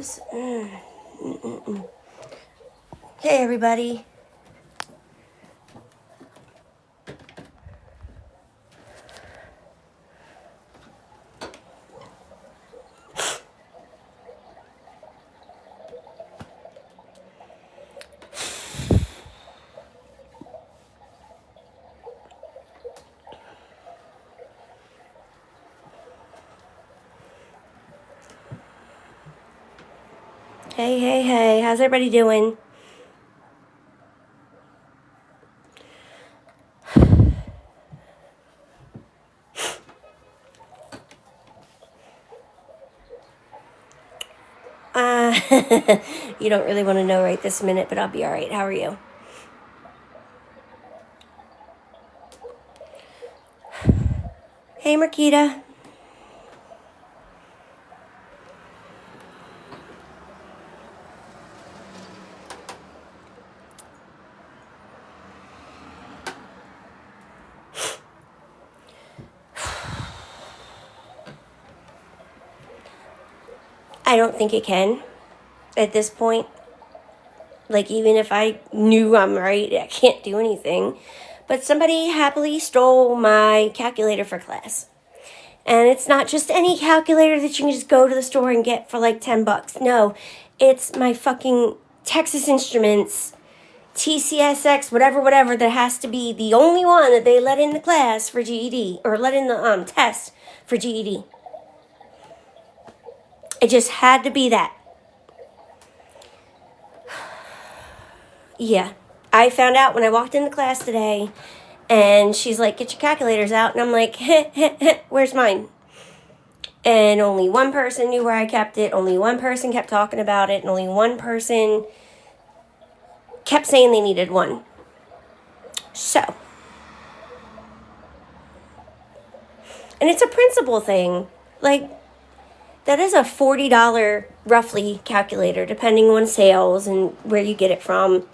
times. Hey, everybody. Hey, how's everybody doing? You don't really want to know right this minute, but I'll be all right. How are you? Hey, Marquita. I don't think it can at this point. Like, even if I knew I'm right, I can't do anything. But somebody happily stole my calculator for class. And it's not just any calculator that you can just go to the store and get for like $10. No, it's my fucking Texas Instruments TCSX, whatever, that has to be the only one that they let in the class for GED, or let in the test for GED. It just had to be that. Yeah. I found out when I walked into class today, and she's like, get your calculators out. And I'm like, where's mine? And only one person knew where I kept it. Only one person kept talking about it. And only one person kept saying they needed one. So. And it's a principle thing. Like, that is a $40 roughly calculator, depending on sales and where you get it from.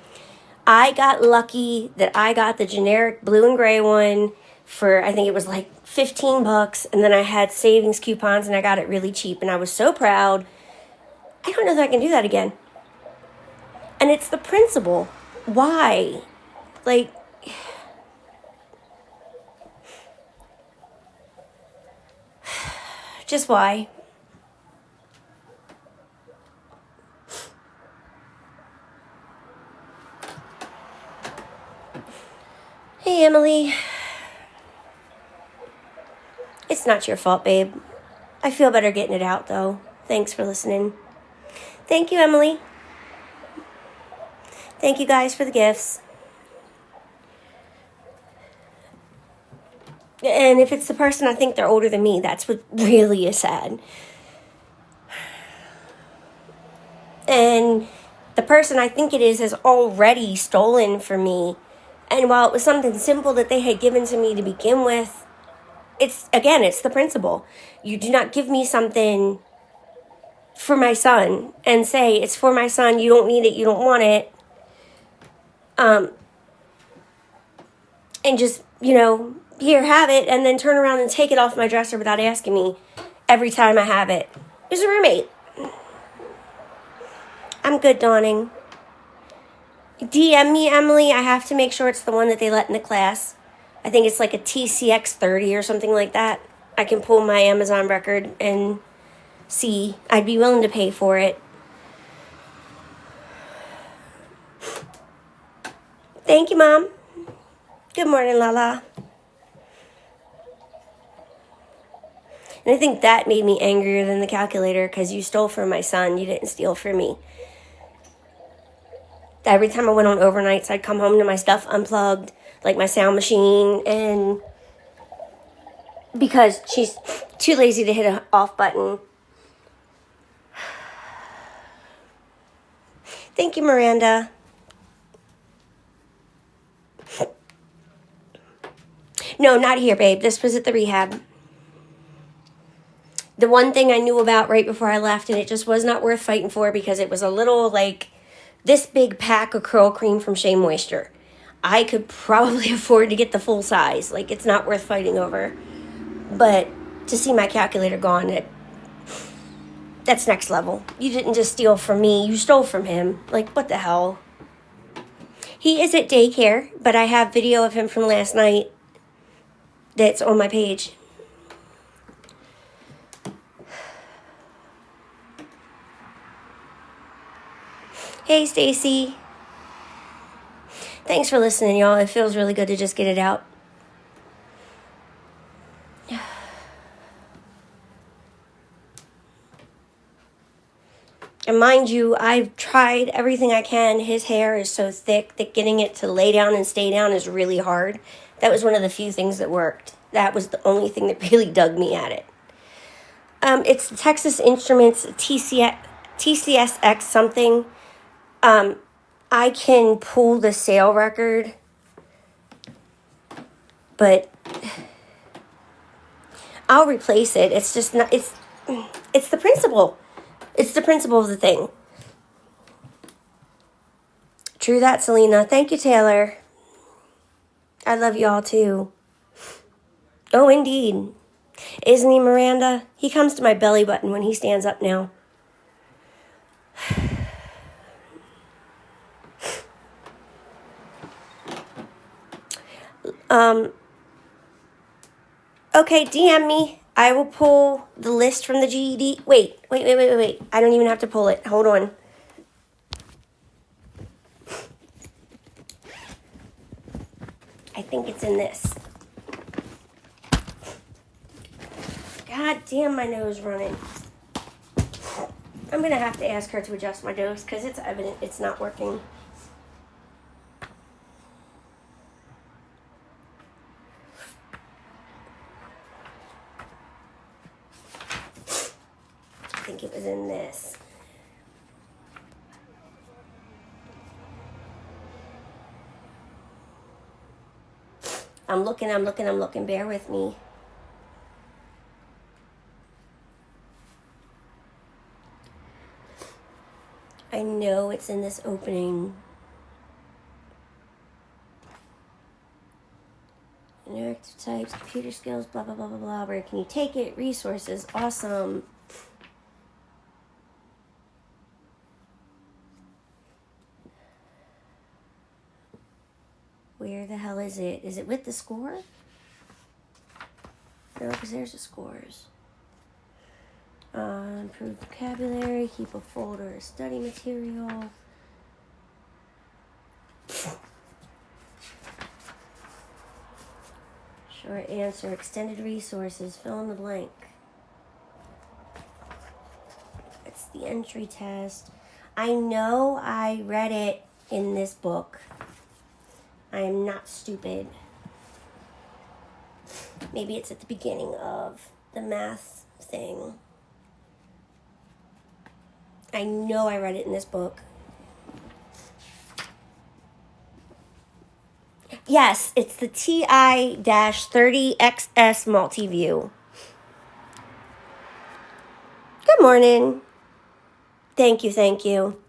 I got lucky that I got the generic blue and gray one for, I think it was like $15, and then I had savings coupons and I got it really cheap, and I was so proud. I don't know that I can do that again. And it's the principle. Why? Like, just why? Hey, Emily. It's not your fault, babe. I feel better getting it out, though. Thanks for listening. Thank you, Emily. Thank you guys for the gifts. And if it's the person I think they're older than me, that's what really is sad. And the person I think it is has already stolen from me. And while it was something simple that they had given to me to begin with, it's the principle. You do not give me something for my son and say, it's for my son, you don't need it, you don't want it. And just, here, have it, and then turn around and take it off my dresser without asking me every time I have it. There's a roommate. I'm good, Dawning. DM me, Emily. I have to make sure it's the one that they let in the class. I think it's like a TCX 30 or something like that. I can pull my Amazon record and see. I'd be willing to pay for it. Thank you, Mom. Good morning, Lala. And I think that made me angrier than the calculator, because you stole from my son. You didn't steal from me. Every time I went on overnights, I'd come home to my stuff unplugged, like my sound machine, and because she's too lazy to hit an off button. Thank you, Miranda. No, not here, babe. This was at the rehab. The one thing I knew about right before I left, and it just was not worth fighting for, because it was a little, like, this big pack of curl cream from Shea Moisture. I could probably afford to get the full size. Like, it's not worth fighting over. But to see my calculator gone, That's next level. You didn't just steal from me, you stole from him. Like, what the hell? He is at daycare, but I have video of him from last night that's on my page. Hey, Stacy. Thanks for listening, y'all. It feels really good to just get it out. And mind you, I've tried everything I can. His hair is so thick that getting it to lay down and stay down is really hard. That was one of the few things that worked. That was the only thing that really dug me at it. It's Texas Instruments TCSX something. I can pull the sale record, but I'll replace it. It's just not, it's the principle. It's the principle of the thing. True that, Selena. Thank you, Taylor. I love y'all too. Oh, indeed. Isn't he, Miranda? He comes to my belly button when he stands up now. Okay, DM me. I will pull the list from the GED. Wait. I don't even have to pull it. Hold on. I think it's in this. God damn, my nose running. I'm going to have to ask her to adjust my dose because it's evident it's not working. I think it was in this. I'm looking. Bear with me. I know it's in this opening. Interactive types, computer skills, blah, blah, blah, blah, blah. Where can you take it? Resources. Awesome. Where the hell is it? Is it with the score? No, because there's the scores. Improve vocabulary, keep a folder of study material. Short answer, extended resources, fill in the blank. It's the entry test. I know I read it in this book. I am not stupid. Maybe it's at the beginning of the math thing. I know I read it in this book. Yes, it's the TI-30XS Multi-View. Good morning. Thank you.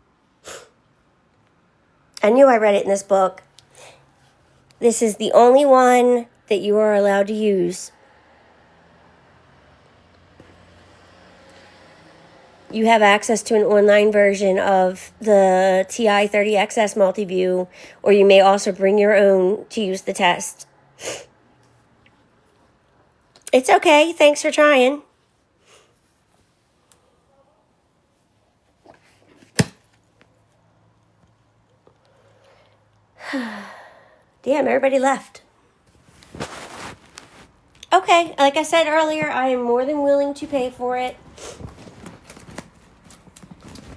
I knew I read it in this book. This is the only one that you are allowed to use. You have access to an online version of the TI-30XS Multi-View, or you may also bring your own to use the test. It's okay. Thanks for trying. Damn, everybody left. Okay, like I said earlier, I am more than willing to pay for it.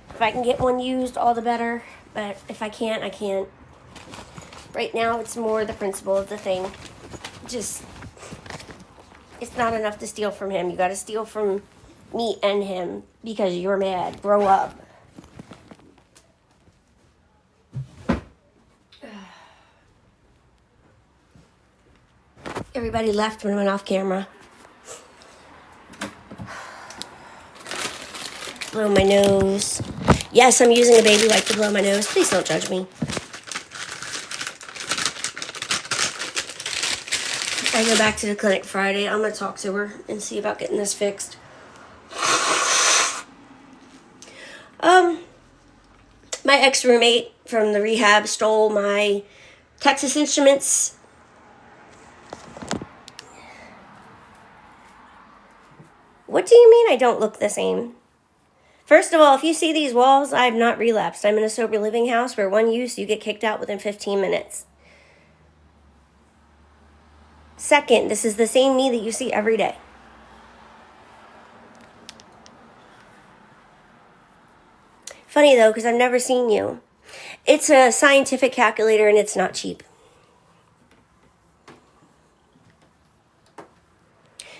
If I can get one used, all the better. But if I can't, I can't. Right now, it's more the principle of the thing. Just, it's not enough to steal from him. You got to steal from me and him because you're mad. Grow up. Everybody left when I went off camera. Blow my nose. Yes, I'm using a baby wipe to blow my nose. Please don't judge me. I go back to the clinic Friday. I'm going to talk to her and see about getting this fixed. My ex-roommate from the rehab stole my Texas Instruments. What do you mean I don't look the same? First of all, if you see these walls, I have not relapsed. I'm in a sober living house where one use, you get kicked out within 15 minutes. Second, this is the same me that you see every day. Funny though, because I've never seen you. It's a scientific calculator and it's not cheap.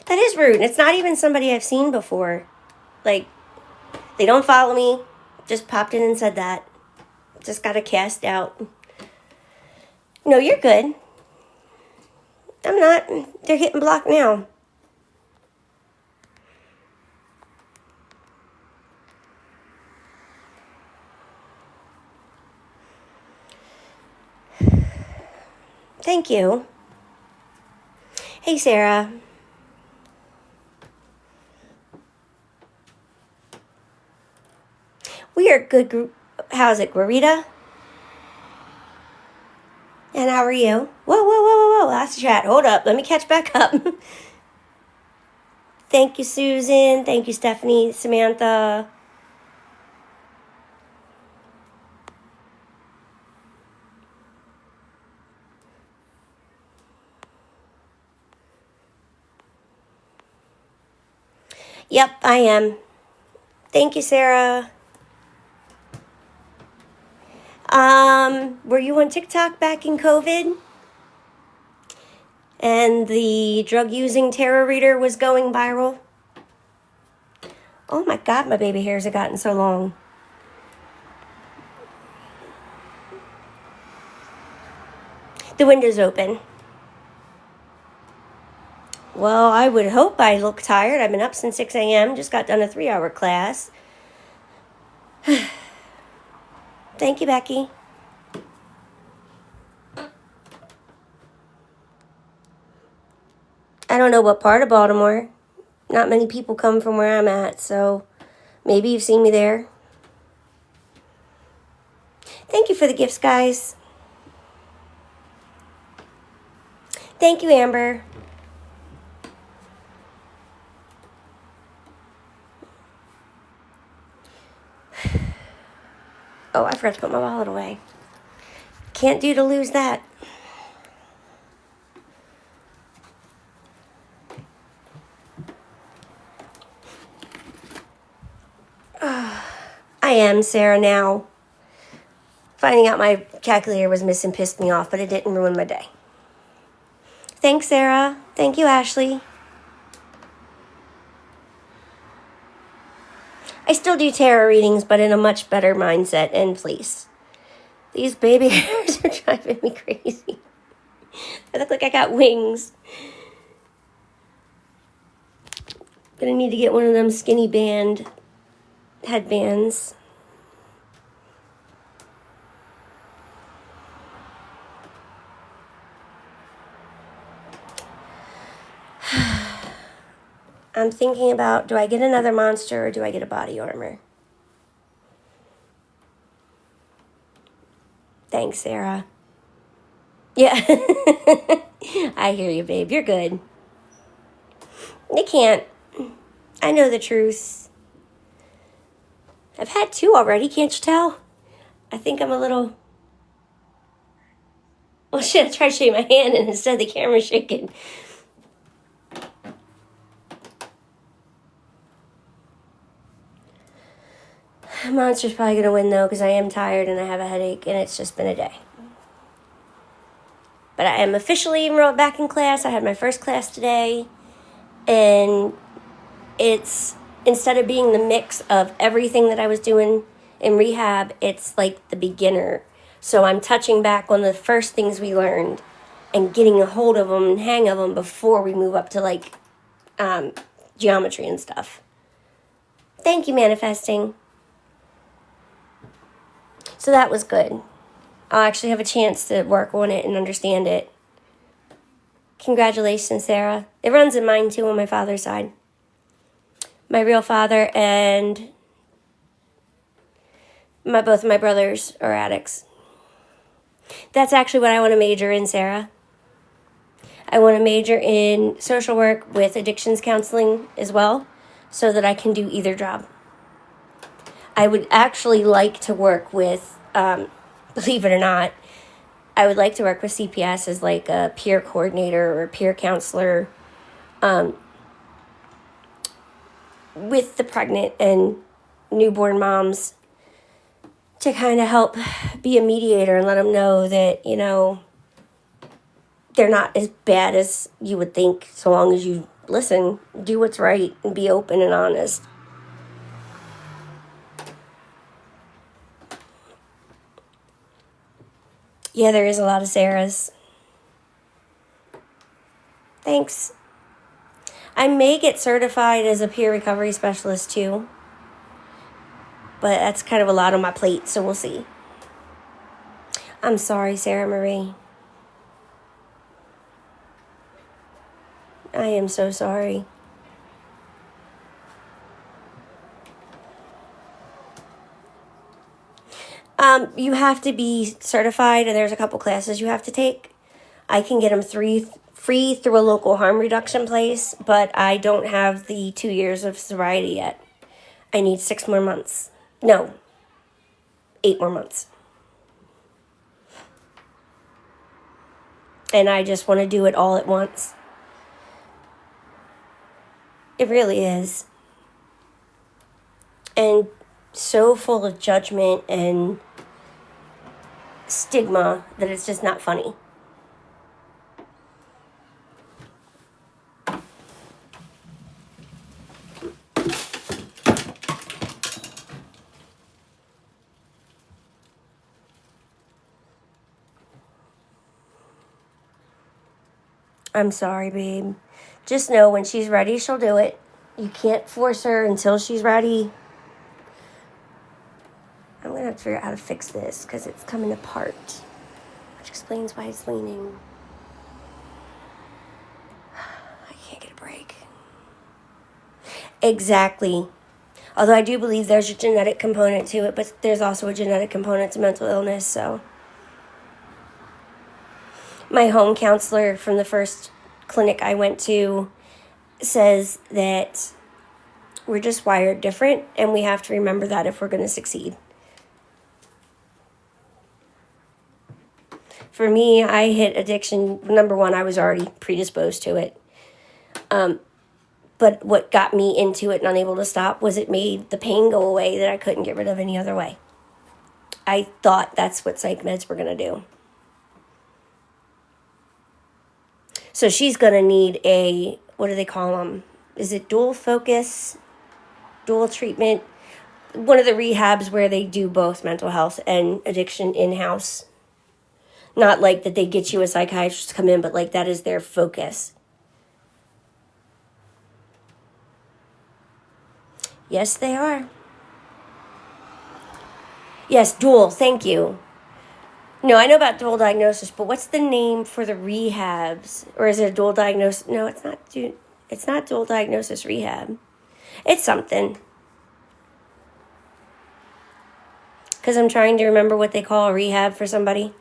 That is rude. It's not even somebody I've seen before. Like, they don't follow me. Just popped in and said that. Just got a cast out. No, you're good. I'm not. They're getting blocked now. Thank you. Hey, Sarah. We are good group. How's it, Guarita? And how are you? Whoa. Last chat. Hold up. Let me catch back up. Thank you, Susan. Thank you, Stephanie, Samantha. Yep, I am. Thank you, Sarah. Were you on TikTok back in COVID? And the drug-using tarot reader was going viral? Oh my God, my baby hairs have gotten so long. The window's open. Well, I would hope I look tired. I've been up since 6 a.m. Just got done a 3-hour class. Thank you, Becky. I don't know what part of Baltimore. Not many people come from where I'm at, so maybe you've seen me there. Thank you for the gifts, guys. Thank you, Amber. Oh, I forgot to put my wallet away. Can't do to lose that. I am Sarah now. Finding out my calculator was missing pissed me off, but it didn't ruin my day. Thanks, Sarah. Thank you, Ashley. I still do tarot readings, but in a much better mindset and place. These baby hairs are driving me crazy. I look like I got wings. Gonna need to get one of them skinny band headbands. I'm thinking about, do I get another monster or do I get a body armor? Thanks, Sarah. Yeah. I hear you, babe. You're good. You can't. I know the truth. I've had 2 already, can't you tell? I think I'm a little... Well, shit, I tried to shake my hand and instead the camera's shaking. Monster's probably going to win, though, because I am tired and I have a headache, and it's just been a day. But I am officially enrolled back in class. I had my first class today, and it's, instead of being the mix of everything that I was doing in rehab, it's like the beginner. So I'm touching back on the first things we learned and getting a hold of them and hang of them before we move up to, like, geometry and stuff. Thank you, Manifesting. So that was good. I'll actually have a chance to work on it and understand it. Congratulations, Sarah. It runs in mine, too, on my father's side. My real father and Both of my brothers are addicts. That's actually what I want to major in, Sarah. I want to major in social work with addictions counseling as well, so that I can do either job. I would actually like to work with, believe it or not, I would like to work with CPS as like a peer coordinator or a peer counselor with the pregnant and newborn moms to kind of help be a mediator and let them know that, you know, they're not as bad as you would think, so long as you listen, do what's right, and be open and honest. Yeah, there is a lot of Sarahs. Thanks. I may get certified as a peer recovery specialist too, but that's kind of a lot on my plate, so we'll see. I'm sorry, Sarah Marie. I am so sorry. You have to be certified, and there's a couple classes you have to take. I can get them free through a local harm reduction place, but I don't have the 2 years of sobriety yet. I need 6 more months. No, 8 more months. And I just want to do it all at once. It really is. And so full of judgment and stigma that it's just not funny. I'm sorry, babe. Just know when she's ready, she'll do it. You can't force her until she's ready. I'm going to have to figure out how to fix this because it's coming apart, which explains why it's leaning. I can't get a break. Exactly. Although I do believe there's a genetic component to it, but there's also a genetic component to mental illness, so. My home counselor from the first clinic I went to says that we're just wired different, and we have to remember that if we're going to succeed. For me, I hit addiction. Number one, I was already predisposed to it. But what got me into it and unable to stop was it made the pain go away that I couldn't get rid of any other way. I thought that's what psych meds were going to do. So she's going to need a, what do they call them? Is it dual focus, dual treatment? One of the rehabs where they do both mental health and addiction in-house. Not like that they get you a psychiatrist to come in, but like that is their focus. Yes, they are. Yes, dual, thank you. No, I know about dual diagnosis, but what's the name for the rehabs? Or is it a dual diagnosis? No, it's not. It's not dual diagnosis rehab. It's something. Because I'm trying to remember what they call a rehab for somebody.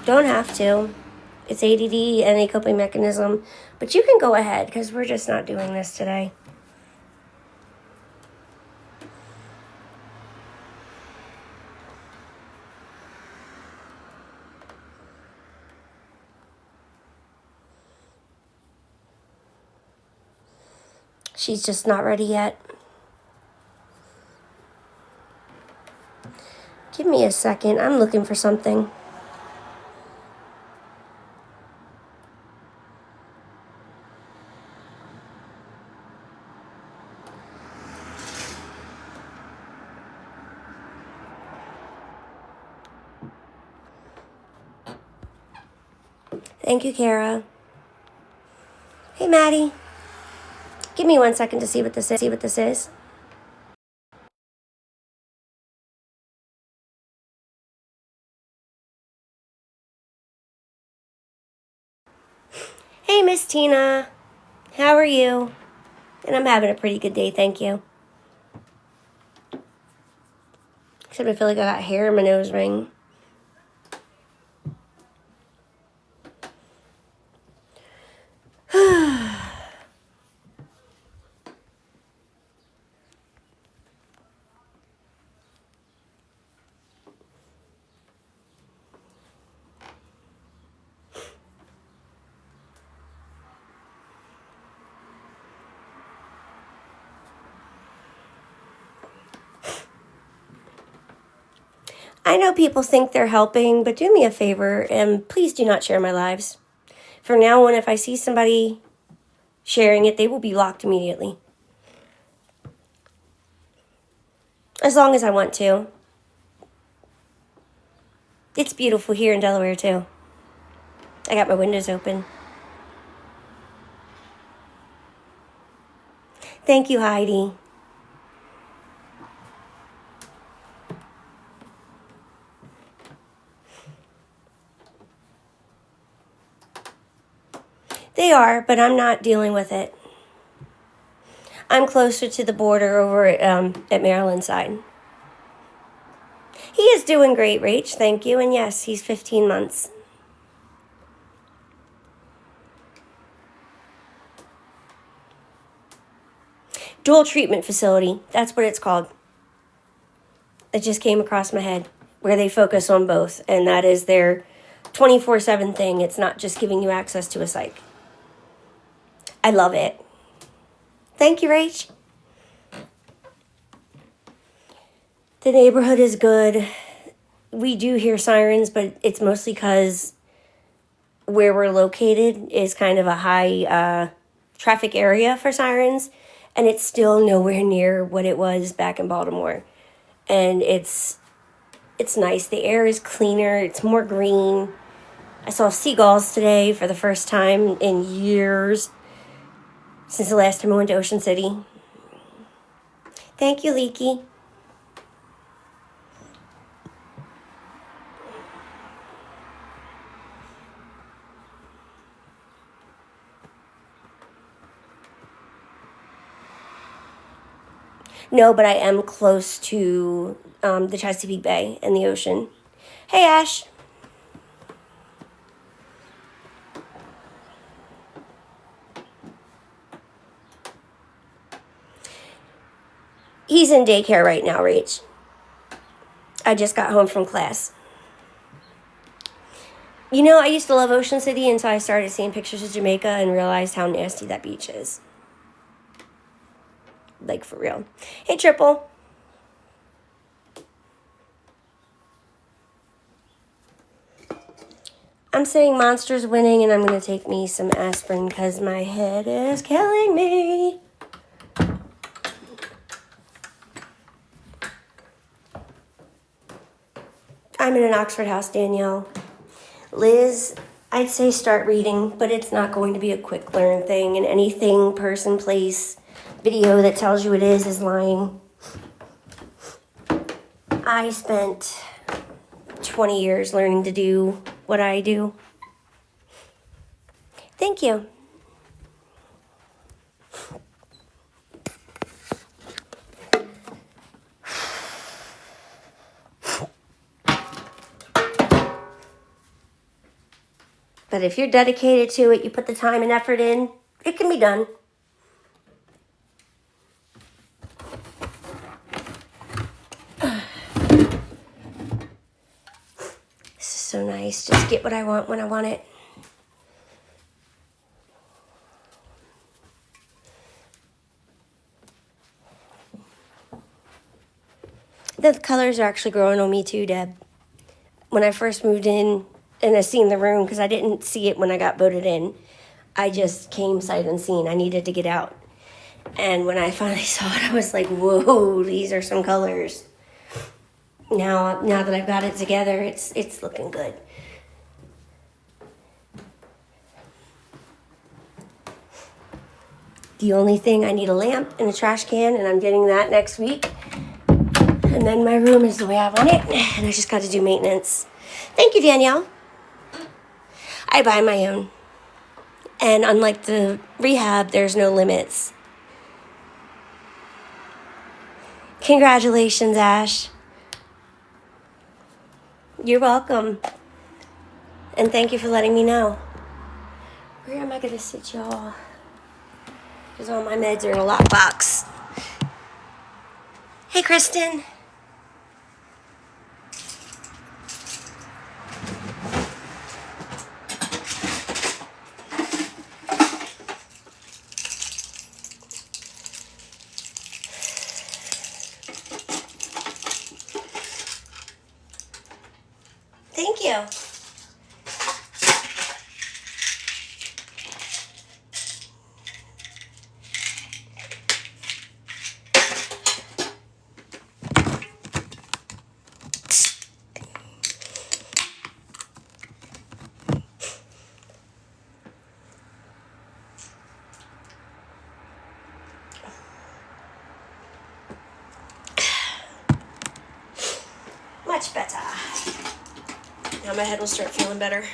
Don't have to. It's ADD and a coping mechanism. But you can go ahead because we're just not doing this today. She's just not ready yet. Give me a second. I'm looking for something. Thank you, Kara. Hey, Maddie. Give me 1 second to see what this is. Hey, Miss Tina. How are you? And I'm having a pretty good day, thank you. Except I feel like I got hair in my nose ring. I know people think they're helping, but do me a favor and please do not share my lives. From now on, if I see somebody sharing it, they will be blocked immediately. As long as I want to. It's beautiful here in Delaware, too. I got my windows open. Thank you, Heidi. They are, but I'm not dealing with it. I'm closer to the border over at Maryland side. He is doing great, Rach, thank you. And yes, he's 15 months. Dual treatment facility, that's what it's called. It just came across my head, where they focus on both, and that is their 24/7 thing. It's not just giving you access to a psych. I love it. Thank you, Rach. The neighborhood is good. We do hear sirens, but it's mostly because where we're located is kind of a high traffic area for sirens, and it's still nowhere near what it was back in Baltimore. And it's nice. The air is cleaner. It's more green. I saw seagulls today for the first time in years since the last time I went to Ocean City. Thank you, Leaky. No, but I am close to the Chesapeake Bay and the ocean. Hey, Ash. He's in daycare right now, Rach. I just got home from class. You know, I used to love Ocean City until I started seeing pictures of Jamaica and realized how nasty that beach is. Like, for real. Hey, Triple. I'm saying Monster's winning, and I'm going to take me some aspirin because my head is killing me. I'm in an Oxford house, Danielle. Liz, I'd say start reading, but it's not going to be a quick learn thing, and anything, person, place, video that tells you it is lying. I spent 20 years learning to do what I do. Thank you. But if you're dedicated to it, you put the time and effort in, it can be done. This is so nice. Just get what I want when I want it. The colors are actually growing on me too, Deb. When I first moved in and I seen the room, because I didn't see it when I got voted in, I just came sight unseen. I needed to get out. And when I finally saw it, I was like, whoa, these are some colors. Now that I've got it together, it's looking good. The only thing, I need a lamp and a trash can, and I'm getting that next week. And then my room is the way I want it, and I just got to do maintenance. Thank you, Danielle. I buy my own. And unlike the rehab, there's no limits. Congratulations, Ash. You're welcome. And thank you for letting me know. Where am I going to sit, y'all? Because all my meds are in a lockbox. Hey, Kristen. Thank you. Much better. Now my head will start feeling better.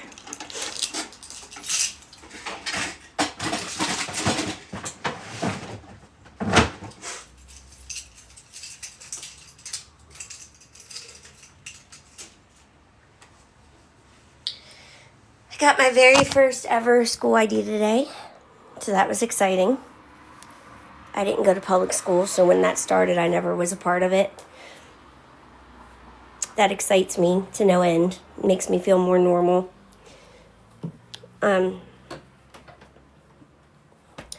I got my very first ever school ID today, so that was exciting. I didn't go to public school, so when that started, I never was a part of it. That excites me to no end. It makes me feel more normal. So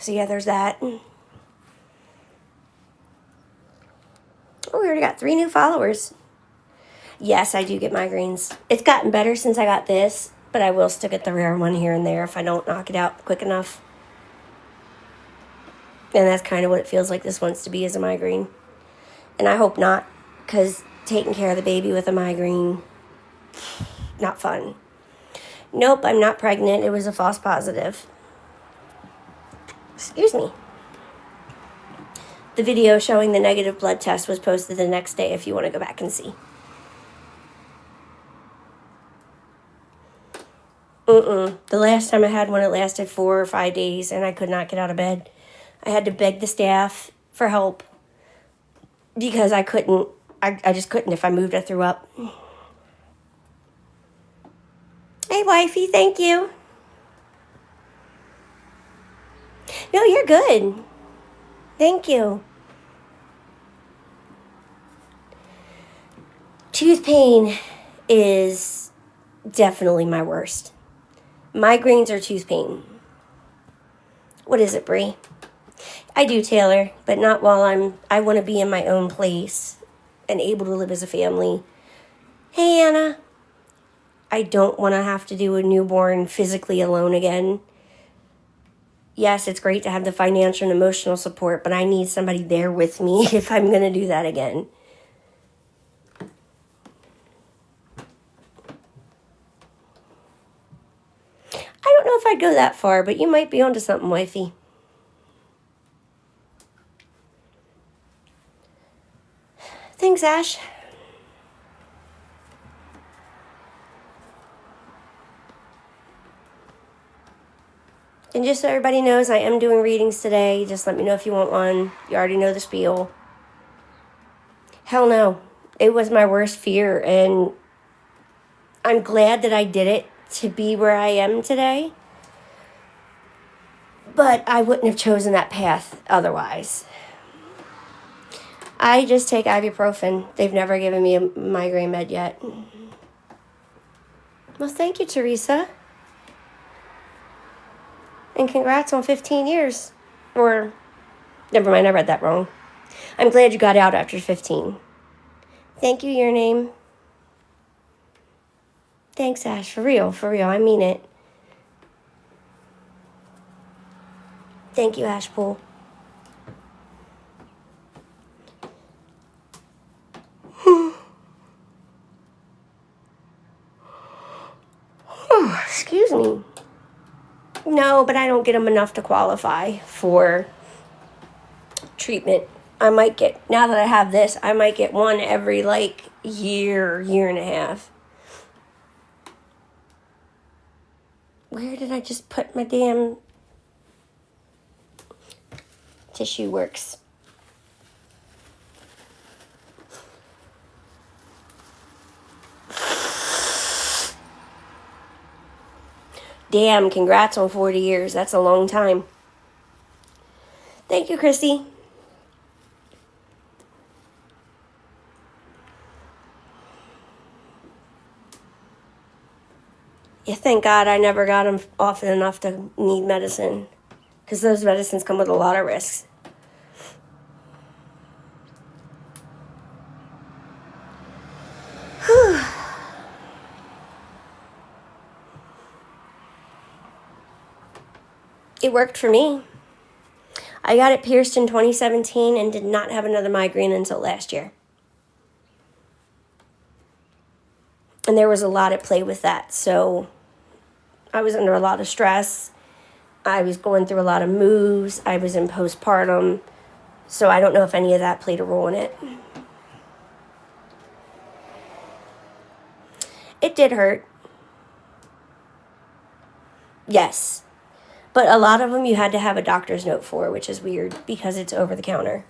yeah, there's that. Oh, we already got 3 new followers. Yes, I do get migraines. It's gotten better since I got this, but I will still get the rare one here and there if I don't knock it out quick enough. And that's kind of what it feels like this wants to be, is a migraine. And I hope not, because taking care of the baby with a migraine, not fun. Nope, I'm not pregnant. It was a false positive. Excuse me. The video showing the negative blood test was posted the next day if you want to go back and see. The last time I had one, it lasted 4 or 5 days, and I could not get out of bed. I had to beg the staff for help because I couldn't. I just couldn't. If I moved, I threw up. Hey, wifey, thank you. No, you're good. Thank you. Tooth pain is definitely my worst. Migraines or tooth pain. What is it, Bree? I do, Taylor, but not while I want to be in my own place and able to live as a family. Hey, Anna. I don't want to have to do a newborn physically alone again. Yes, it's great to have the financial and emotional support, but I need somebody there with me if I'm going to do that again. I don't know if I'd go that far, but you might be onto something, wifey. Thanks, Ash. And just so everybody knows, I am doing readings today. Just let me know if you want one. You already know the spiel. Hell no. It was my worst fear, and I'm glad that I did it to be where I am today. But I wouldn't have chosen that path otherwise. I just take ibuprofen. They've never given me a migraine med yet. Well, thank you, Teresa. And congrats on 15 years. Or, never mind, I read that wrong. I'm glad you got out after 15. Thank you, your name. Thanks, Ash. For real, I mean it. Thank you, Ash Pool. Excuse me. No, but I don't get them enough to qualify for treatment. I might get, now that I have this, I might get one every year and a half. Where did I just put my damn tissue works. Damn, congrats on 40 years. That's a long time. Thank you, Christy. Yeah, thank God I never got them often enough to need medicine. Because those medicines come with a lot of risks. It worked for me. I got it pierced in 2017 and did not have another migraine until last year. And there was a lot at play with that. So I was under a lot of stress. I was going through a lot of moves. I was in postpartum. So I don't know if any of that played a role in it. It did hurt. Yes. But a lot of them you had to have a doctor's note for, which is weird because it's over the counter.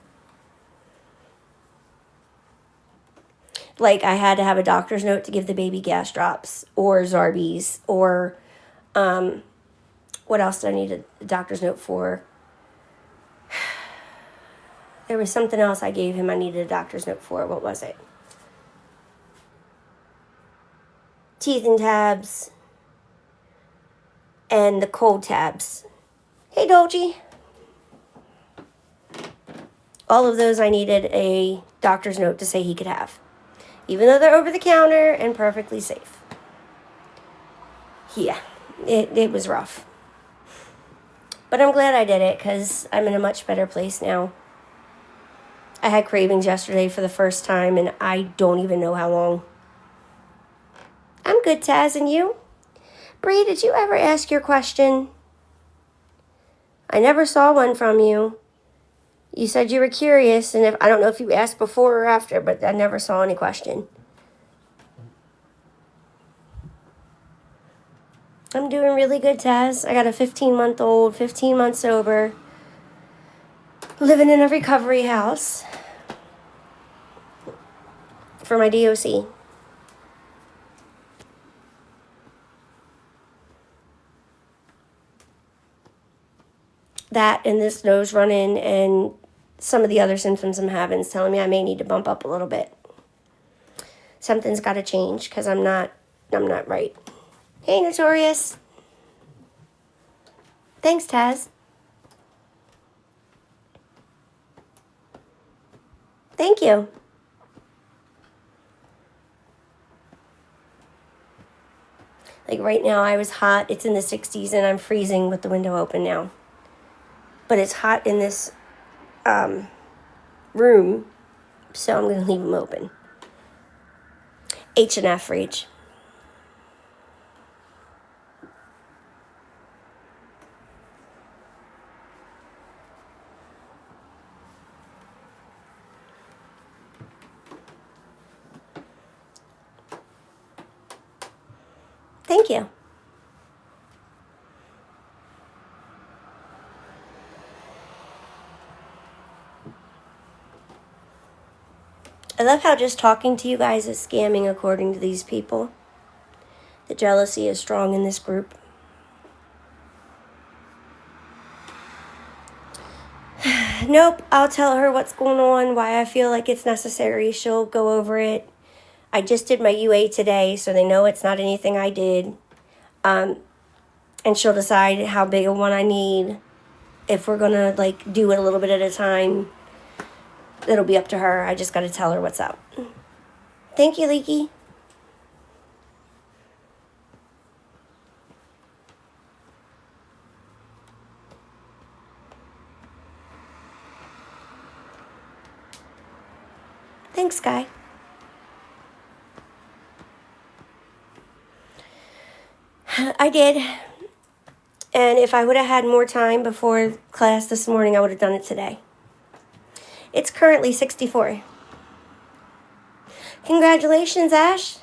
Like I had to have a doctor's note to give the baby gas drops or Zarbee's or what else did I need a doctor's note for? There was something else I gave him I needed a doctor's note for. What was it? Teething tabs and the cold tabs. Hey, Dolce. All of those I needed a doctor's note to say he could have. Even though they're over the counter and perfectly safe. Yeah, it was rough. But I'm glad I did it because I'm in a much better place now. I had cravings yesterday for the first time and I don't even know how long. I'm good, Taz, and you? Bree, did you ever ask your question? I never saw one from you. You said you were curious, and I don't know if you asked before or after, but I never saw any question. I'm doing really good, Taz. I got a 15-month-old, 15 months sober, living in a recovery house for my DOC. That and this nose running and some of the other symptoms I'm having is telling me I may need to bump up a little bit. Something's got to change because I'm not right. Hey, Notorious. Thanks, Taz. Thank you. Like right now, I was hot. It's in the 60s and I'm freezing with the window open now. But it's hot in this room, so I'm going to leave them open. H&F for each. Thank you. I love how just talking to you guys is scamming according to these people. The jealousy is strong in this group. Nope, I'll tell her what's going on, why I feel like it's necessary. She'll go over it. I just did my UA today, so they know it's not anything I did. And she'll decide how big a one I need. If we're going to do it a little bit at a time, it'll be up to her. I just got to tell her what's up. Thank you, Leaky. Thanks, Sky. I did. And if I would have had more time before class this morning, I would have done it today. It's currently 64. Congratulations, Ash.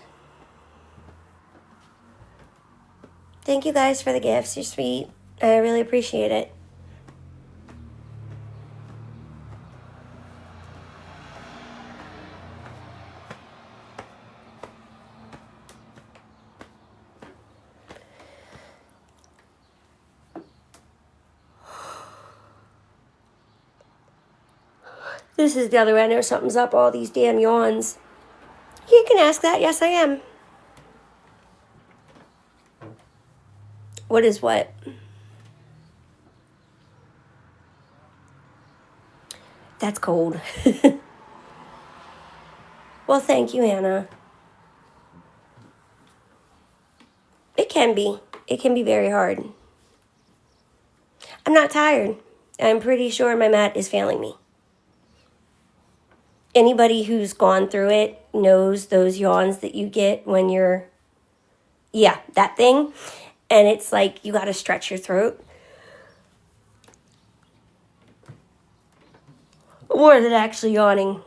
Thank you guys for the gifts. You're sweet. I really appreciate it. This is the other way I know something's up, all these damn yawns. You can ask that. Yes, I am. What is what? That's cold. Well, thank you, Anna. It can be. It can be very hard. I'm not tired. I'm pretty sure my mat is failing me. Anybody who's gone through it knows those yawns that you get when you're, yeah, that thing. And it's like you got to stretch your throat. More than actually yawning.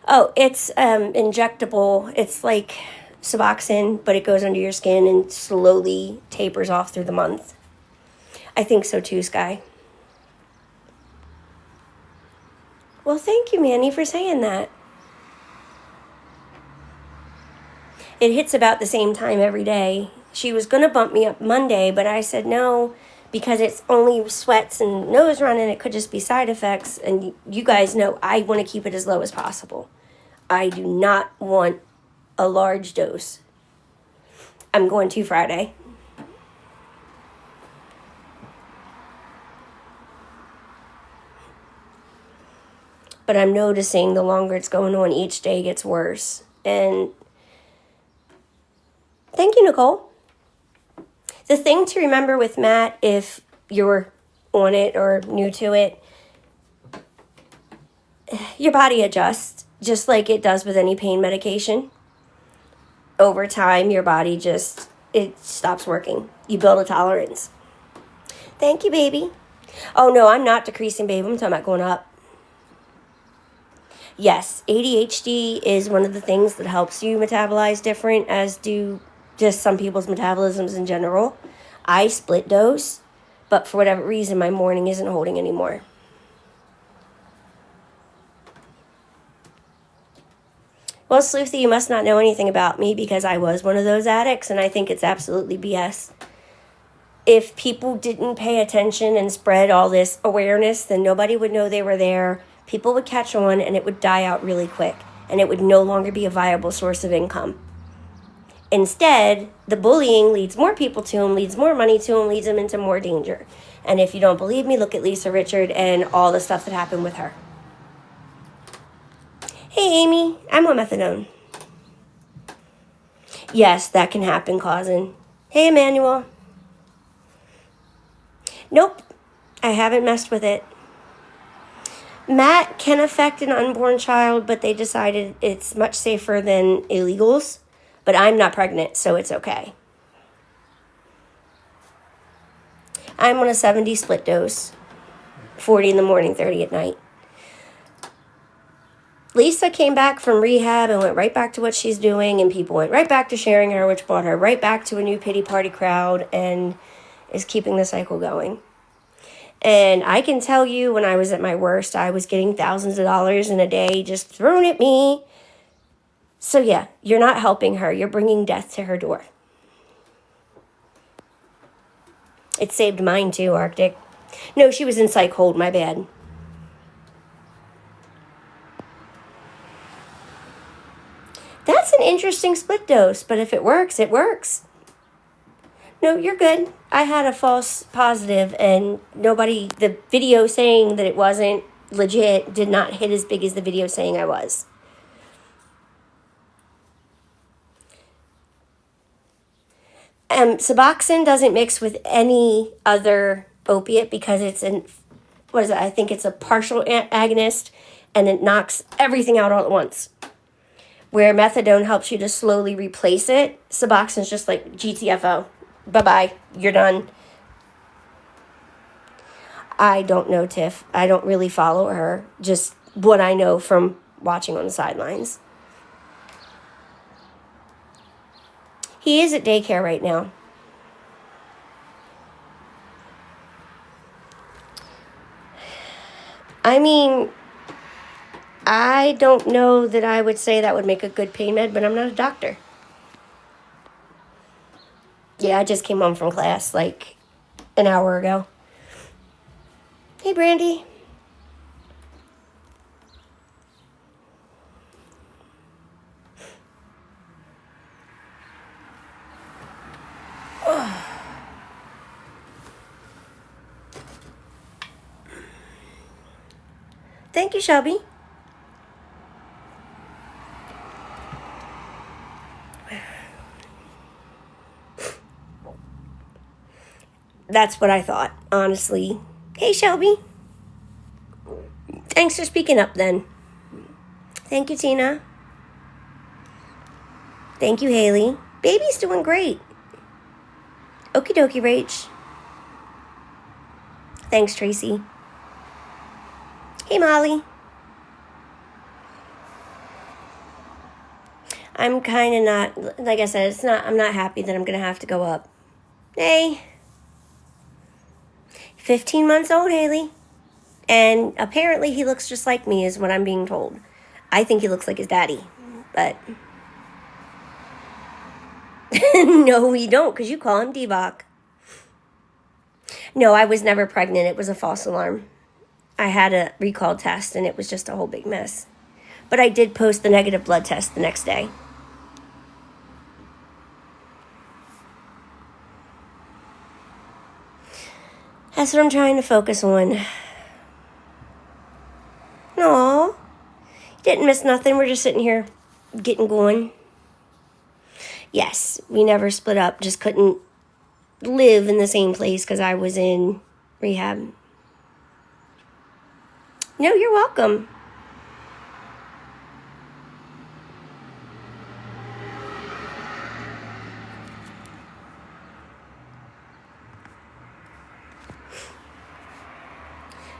Oh, it's injectable. It's like Suboxone, but it goes under your skin and slowly tapers off through the month. I think so too, Sky. Well, thank you, Manny, for saying that. It hits about the same time every day. She was going to bump me up Monday, but I said no, because it's only sweats and nose running. It could just be side effects. And you guys know I want to keep it as low as possible. I do not want a large dose. I'm going to Friday. But I'm noticing the longer it's going on, each day gets worse. And thank you, Nicole. The thing to remember with Matt, if you're on it or new to it, your body adjusts just like it does with any pain medication. Over time, your body it stops working. You build a tolerance. Thank you, baby. Oh, no, I'm not decreasing, babe. I'm talking about going up. Yes, ADHD is one of the things that helps you metabolize different, as do just some people's metabolisms in general. I split dose, but for whatever reason, my morning isn't holding anymore. Well, Sleuthy, you must not know anything about me, because I was one of those addicts, and I think it's absolutely BS. If people didn't pay attention and spread all this awareness, then nobody would know they were there. People would catch on, and it would die out really quick, and it would no longer be a viable source of income. Instead, the bullying leads more people to him, leads more money to him, leads him into more danger. And if you don't believe me, look at Lisa Richard and all the stuff that happened with her. Hey, Amy, I'm on methadone. Yes, that can happen, cousin. Hey, Emmanuel. Nope, I haven't messed with it. Matt can affect an unborn child, but they decided it's much safer than illegals. But I'm not pregnant, so it's okay. I'm on a 70 split dose. 40 in the morning, 30 at night. Lisa came back from rehab and went right back to what she's doing, and people went right back to sharing her, which brought her right back to a new pity party crowd and is keeping the cycle going. And I can tell you, when I was at my worst, I was getting thousands of dollars in a day just thrown at me. So yeah, you're not helping her. You're bringing death to her door. It saved mine too, Arctic. No, she was in psych hold, my bad. That's an interesting split dose, but if it works, it works. No, you're good. I had a false positive, and the video saying that it wasn't legit did not hit as big as the video saying I was. Suboxone doesn't mix with any other opiate because it's I think it's a partial agonist, and it knocks everything out all at once. Where methadone helps you to slowly replace it, Suboxone's just like GTFO. Bye-bye. You're done. I don't know, Tiff. I don't really follow her. Just what I know from watching on the sidelines. He is at daycare right now. I mean, I don't know that I would say that would make a good pain med, but I'm not a doctor. Yeah, I just came home from class like an hour ago. Hey, Brandy. Thank you, Shelby. That's what I thought, honestly. Hey, Shelby. Thanks for speaking up then. Thank you, Tina. Thank you, Haley. Baby's doing great. Okie dokie, Rach. Thanks, Tracy. Hey, Molly. I'm kind of not, like I said, I'm not happy that I'm going to have to go up. Hey. 15 months old, Haley. And apparently he looks just like me, is what I'm being told. I think he looks like his daddy, but no, you don't, because you call him D-Bach. No, I was never pregnant. It was a false alarm. I had a recall test, and it was just a whole big mess. But I did post the negative blood test the next day. That's what I'm trying to focus on. No, didn't miss nothing. We're just sitting here getting going. Yes, we never split up. Just couldn't live in the same place because I was in rehab. No, you're welcome.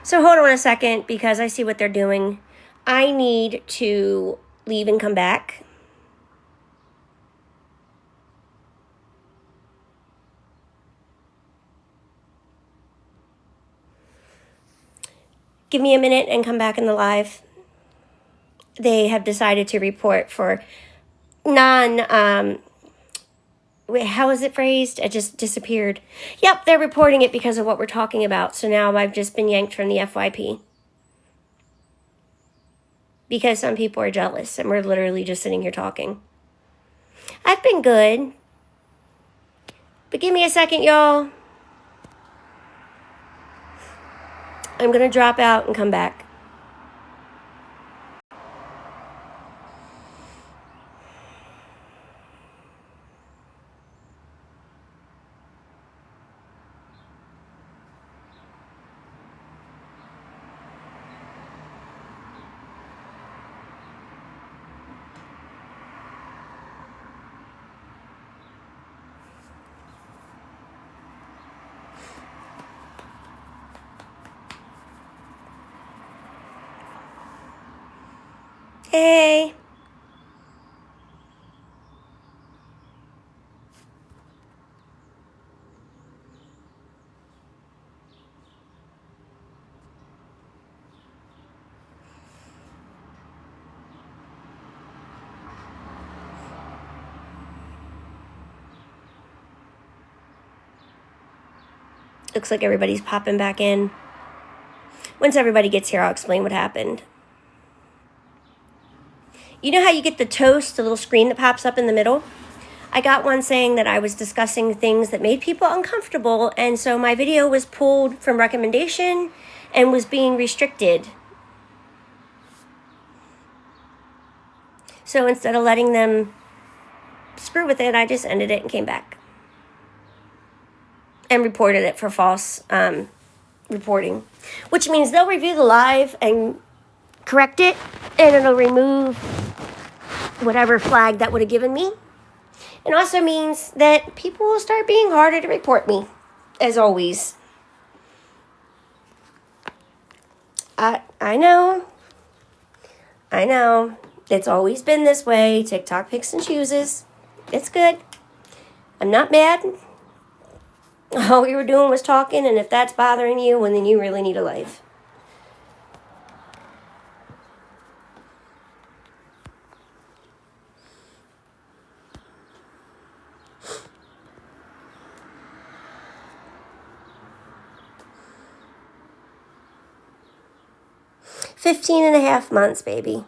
So hold on a second because I see what they're doing. I need to leave and come back. Give me a minute and come back in the live. They have decided to report for how is it phrased? It just disappeared. Yep, they're reporting it because of what we're talking about. So now I've just been yanked from the FYP. Because some people are jealous and we're literally just sitting here talking. I've been good. But give me a second, y'all. I'm going to drop out and come back. Hey. Looks like everybody's popping back in. Once everybody gets here, I'll explain what happened. You know how you get the toast, the little screen that pops up in the middle? I got one saying that I was discussing things that made people uncomfortable, and so my video was pulled from recommendation and was being restricted. So instead of letting them screw with it, I just ended it and came back. And reported it for false reporting. Which means they'll review the live and correct it, and it'll remove whatever flag that would have given me. It also means that people will start being harder to report me, as always. I know. It's always been this way. TikTok picks and chooses. It's good. I'm not mad. All we were doing was talking, and if that's bothering you, well, then you really need a life. $15 and a half months, baby.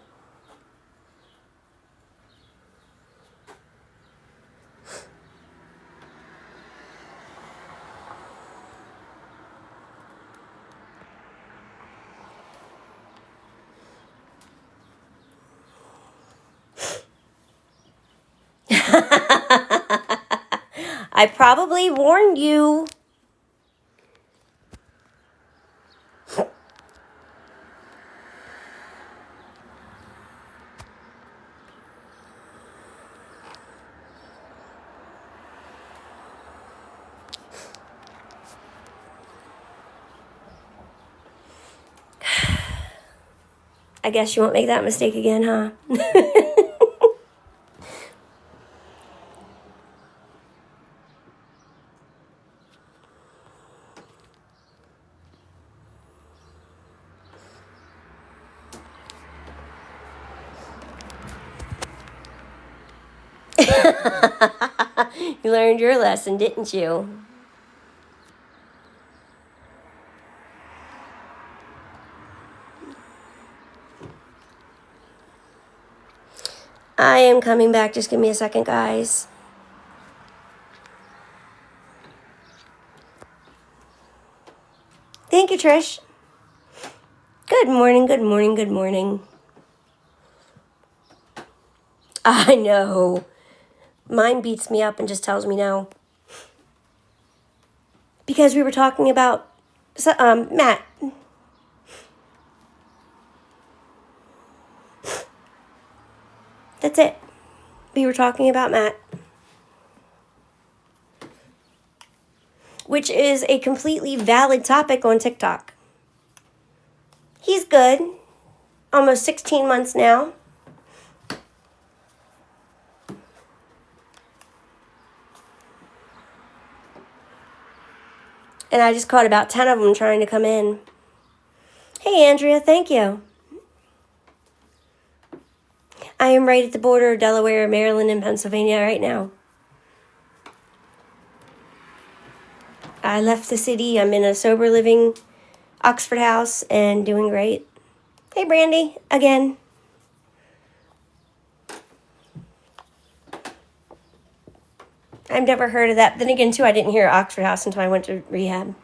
I probably warned you. I guess you won't make that mistake again, huh? You learned your lesson, didn't you? I am coming back. Just give me a second, guys. Thank you, Trish. Good morning, good morning, good morning. I know. Mine beats me up and just tells me no. Because we were talking about Matt. That's it. We were talking about Matt. Which is a completely valid topic on TikTok. He's good. Almost 16 months now. And I just caught about 10 of them trying to come in. Hey, Andrea, thank you. I am right at the border of Delaware, Maryland, and Pennsylvania right now. I left the city. I'm in a sober living Oxford house and doing great. Hey, Brandy, again. I've never heard of that. Then again, too, I didn't hear Oxford House until I went to rehab.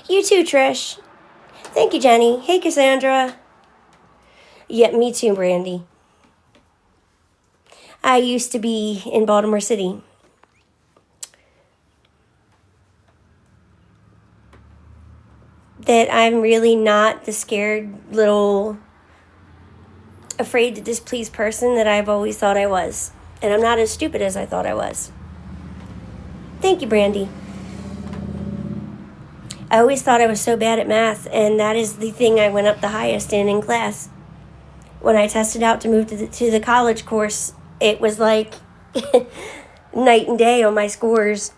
You too, Trish. Thank you, Jenny. Hey, Cassandra. Yeah, me too, Brandy. I used to be in Baltimore City. That I'm really not the scared little afraid to displease person that I've always thought I was. And I'm not as stupid as I thought I was. Thank you, Brandy. I always thought I was so bad at math, and that is the thing I went up the highest in class. When I tested out to move to the college course, it was like night and day on my scores.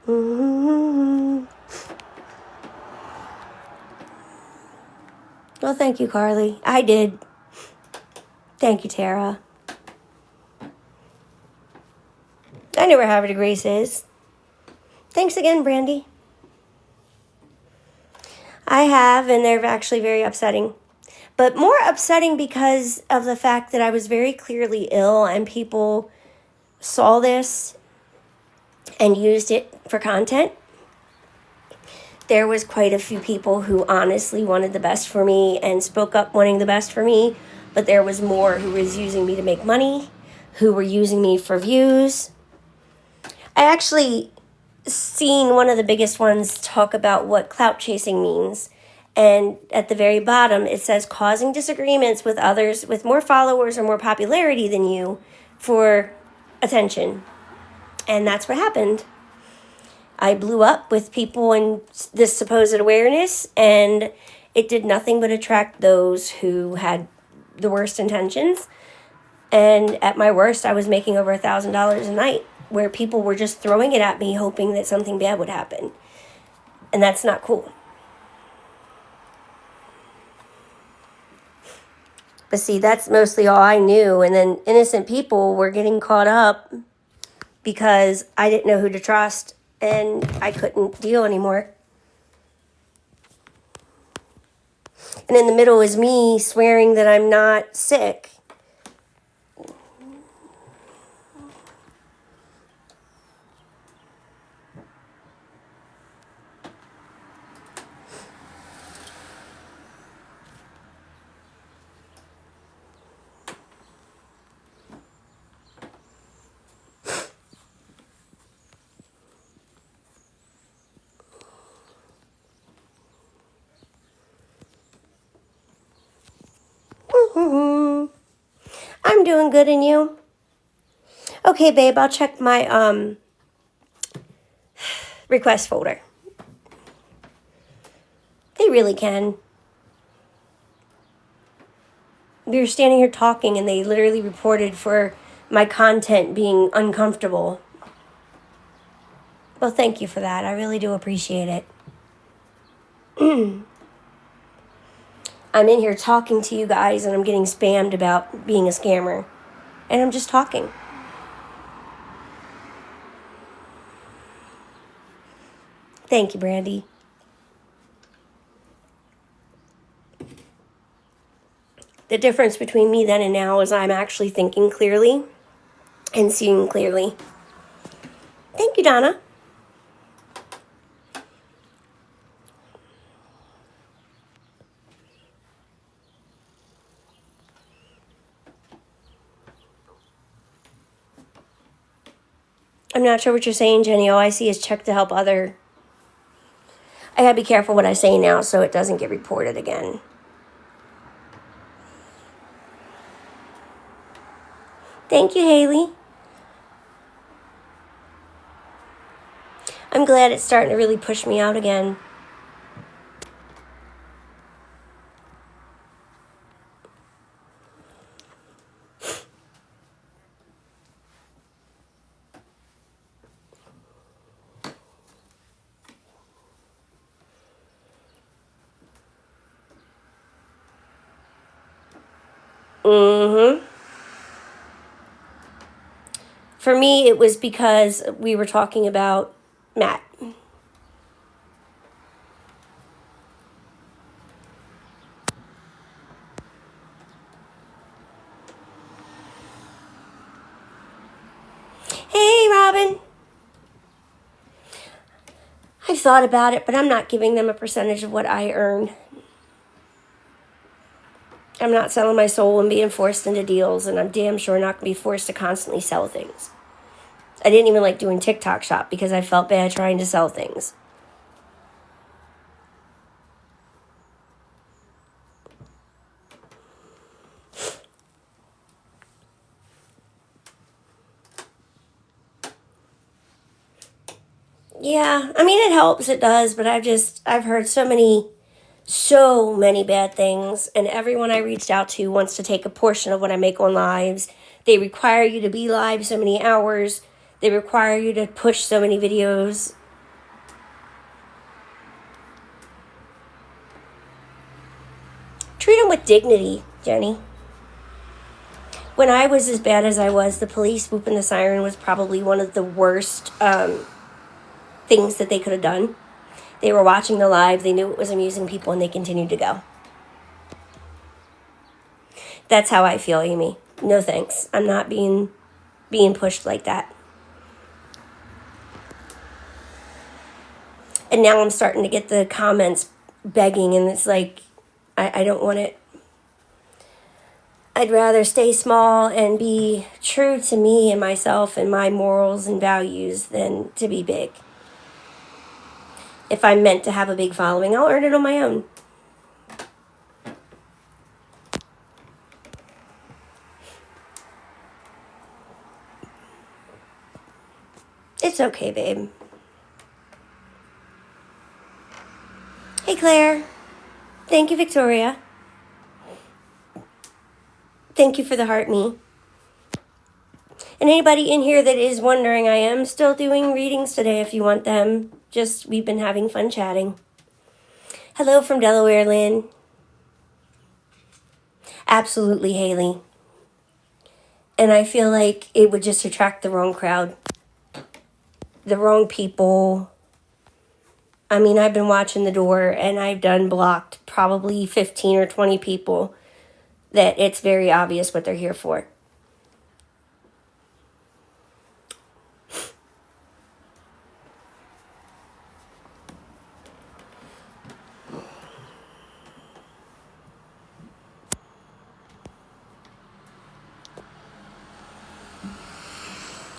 Mm-hmm. Well, thank you, Carly. I did. Thank you, Tara. I know where Havre de Grace is. Thanks again, Brandy. I have, and they're actually very upsetting. But more upsetting because of the fact that I was very clearly ill and people saw this and used it for content. There was quite a few people who honestly wanted the best for me and spoke up wanting the best for me, but there was more who was using me to make money, who were using me for views. I actually seen one of the biggest ones talk about what clout chasing means, and at the very bottom it says causing disagreements with others with more followers or more popularity than you for attention. And that's what happened. I blew up with people in this supposed awareness, and it did nothing but attract those who had the worst intentions. And at my worst, I was making over $1,000 a night, where people were just throwing it at me, hoping that something bad would happen. And that's not cool. But see, that's mostly all I knew. And then innocent people were getting caught up because I didn't know who to trust and I couldn't deal anymore. And in the middle is me swearing that I'm not sick. I'm doing good, and you? Okay, babe, I'll check my request folder. They really can. We were standing here talking, and they literally reported for my content being uncomfortable. Well, thank you for that. I really do appreciate it. I'm in here talking to you guys, and I'm getting spammed about being a scammer. And I'm just talking. Thank you, Brandy. The difference between me then and now is I'm actually thinking clearly and seeing clearly. Thank you, Donna. I'm not sure what you're saying, Jenny. All I see is check to help other. I gotta be careful what I say now so it doesn't get reported again. Thank you, Haley. I'm glad it's starting to really push me out again. For me, it was because we were talking about Matt. Hey, Robin. I've thought about it, but I'm not giving them a percentage of what I earn. I'm not selling my soul and being forced into deals, and I'm damn sure not going to be forced to constantly sell things. I didn't even like doing TikTok shop because I felt bad trying to sell things. Yeah, I mean, it helps, it does, but I've heard so many bad things, and everyone I reached out to wants to take a portion of what I make on lives. They require you to be live so many hours. They require you to push so many videos. Treat them with dignity, Jenny. When I was as bad as I was, the police whooping the siren was probably one of the worst things that they could have done. They were watching the live, they knew it was amusing people, and they continued to go. That's how I feel, Amy. No thanks. I'm not being pushed like that. And now I'm starting to get the comments begging, and it's like, I don't want it. I'd rather stay small and be true to me and myself and my morals and values than to be big. If I'm meant to have a big following, I'll earn it on my own. It's okay, babe. Thank you, Victoria. Thank you for the heart, me. And anybody in here that is wondering, I am still doing readings today if you want them. Just, we've been having fun chatting. Hello from Delaware, Lynn. Absolutely, Haley. And I feel like it would just attract the wrong crowd. The wrong people. I mean, I've been watching the door and I've done blocked probably 15 or 20 people that it's very obvious what they're here for.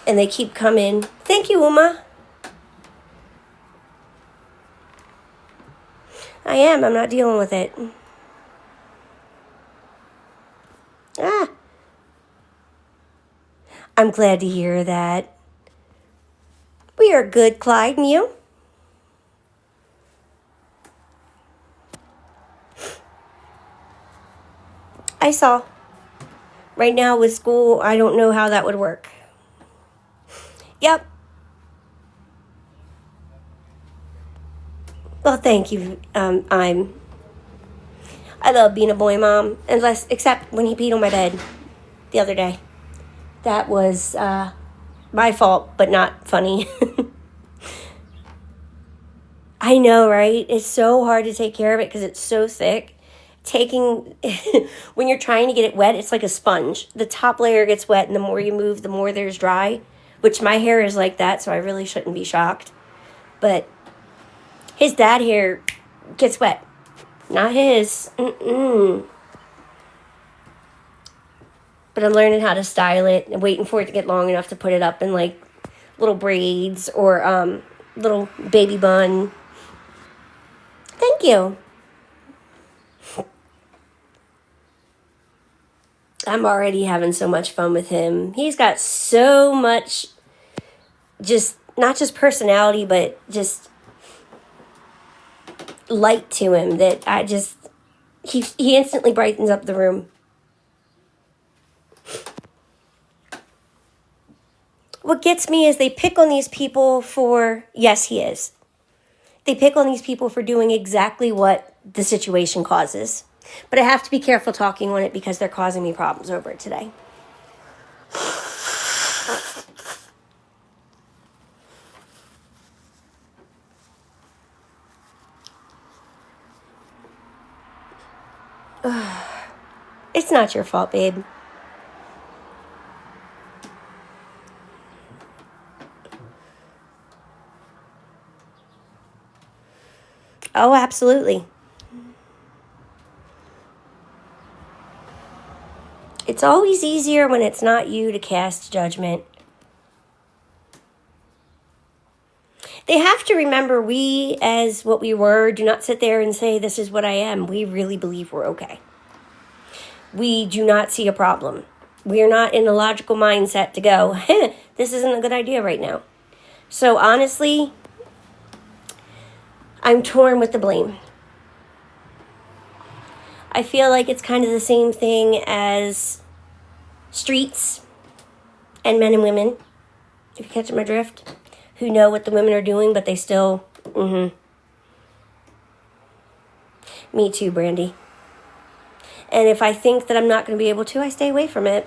And they keep coming. Thank you, Uma. I am. I'm not dealing with it. Ah. I'm glad to hear that. We are good, Clyde, and you? I saw. Right now with school, I don't know how that would work. Yep. Well, thank you. I love being a boy mom, except when he peed on my bed the other day. That was my fault, but not funny. I know, right? It's so hard to take care of it because it's so thick. When you're trying to get it wet, it's like a sponge. The top layer gets wet, and the more you move, the more there's dry, which my hair is like that, so I really shouldn't be shocked. But his dad hair gets wet. Not his. But I'm learning how to style it and waiting for it to get long enough to put it up in like little braids or little baby bun. Thank you. I'm already having so much fun with him. He's got so much, not just personality, but just light to him that he instantly brightens up the room. What gets me is they pick on these people for, yes, he is. They pick on these people for doing exactly what the situation causes. But I have to be careful talking on it because they're causing me problems over it today. It's not your fault, babe. Oh, absolutely. It's always easier when it's not you to cast judgment. They have to remember we, as what we were, do not sit there and say, this is what I am. We really believe we're okay. We do not see a problem. We are not in a logical mindset to go, this isn't a good idea right now. So honestly, I'm torn with the blame. I feel like it's kind of the same thing as streets and men and women, if you catch my drift, who know what the women are doing, but they still, Me too, Brandy. And if I think that I'm not going to be able to, I stay away from it.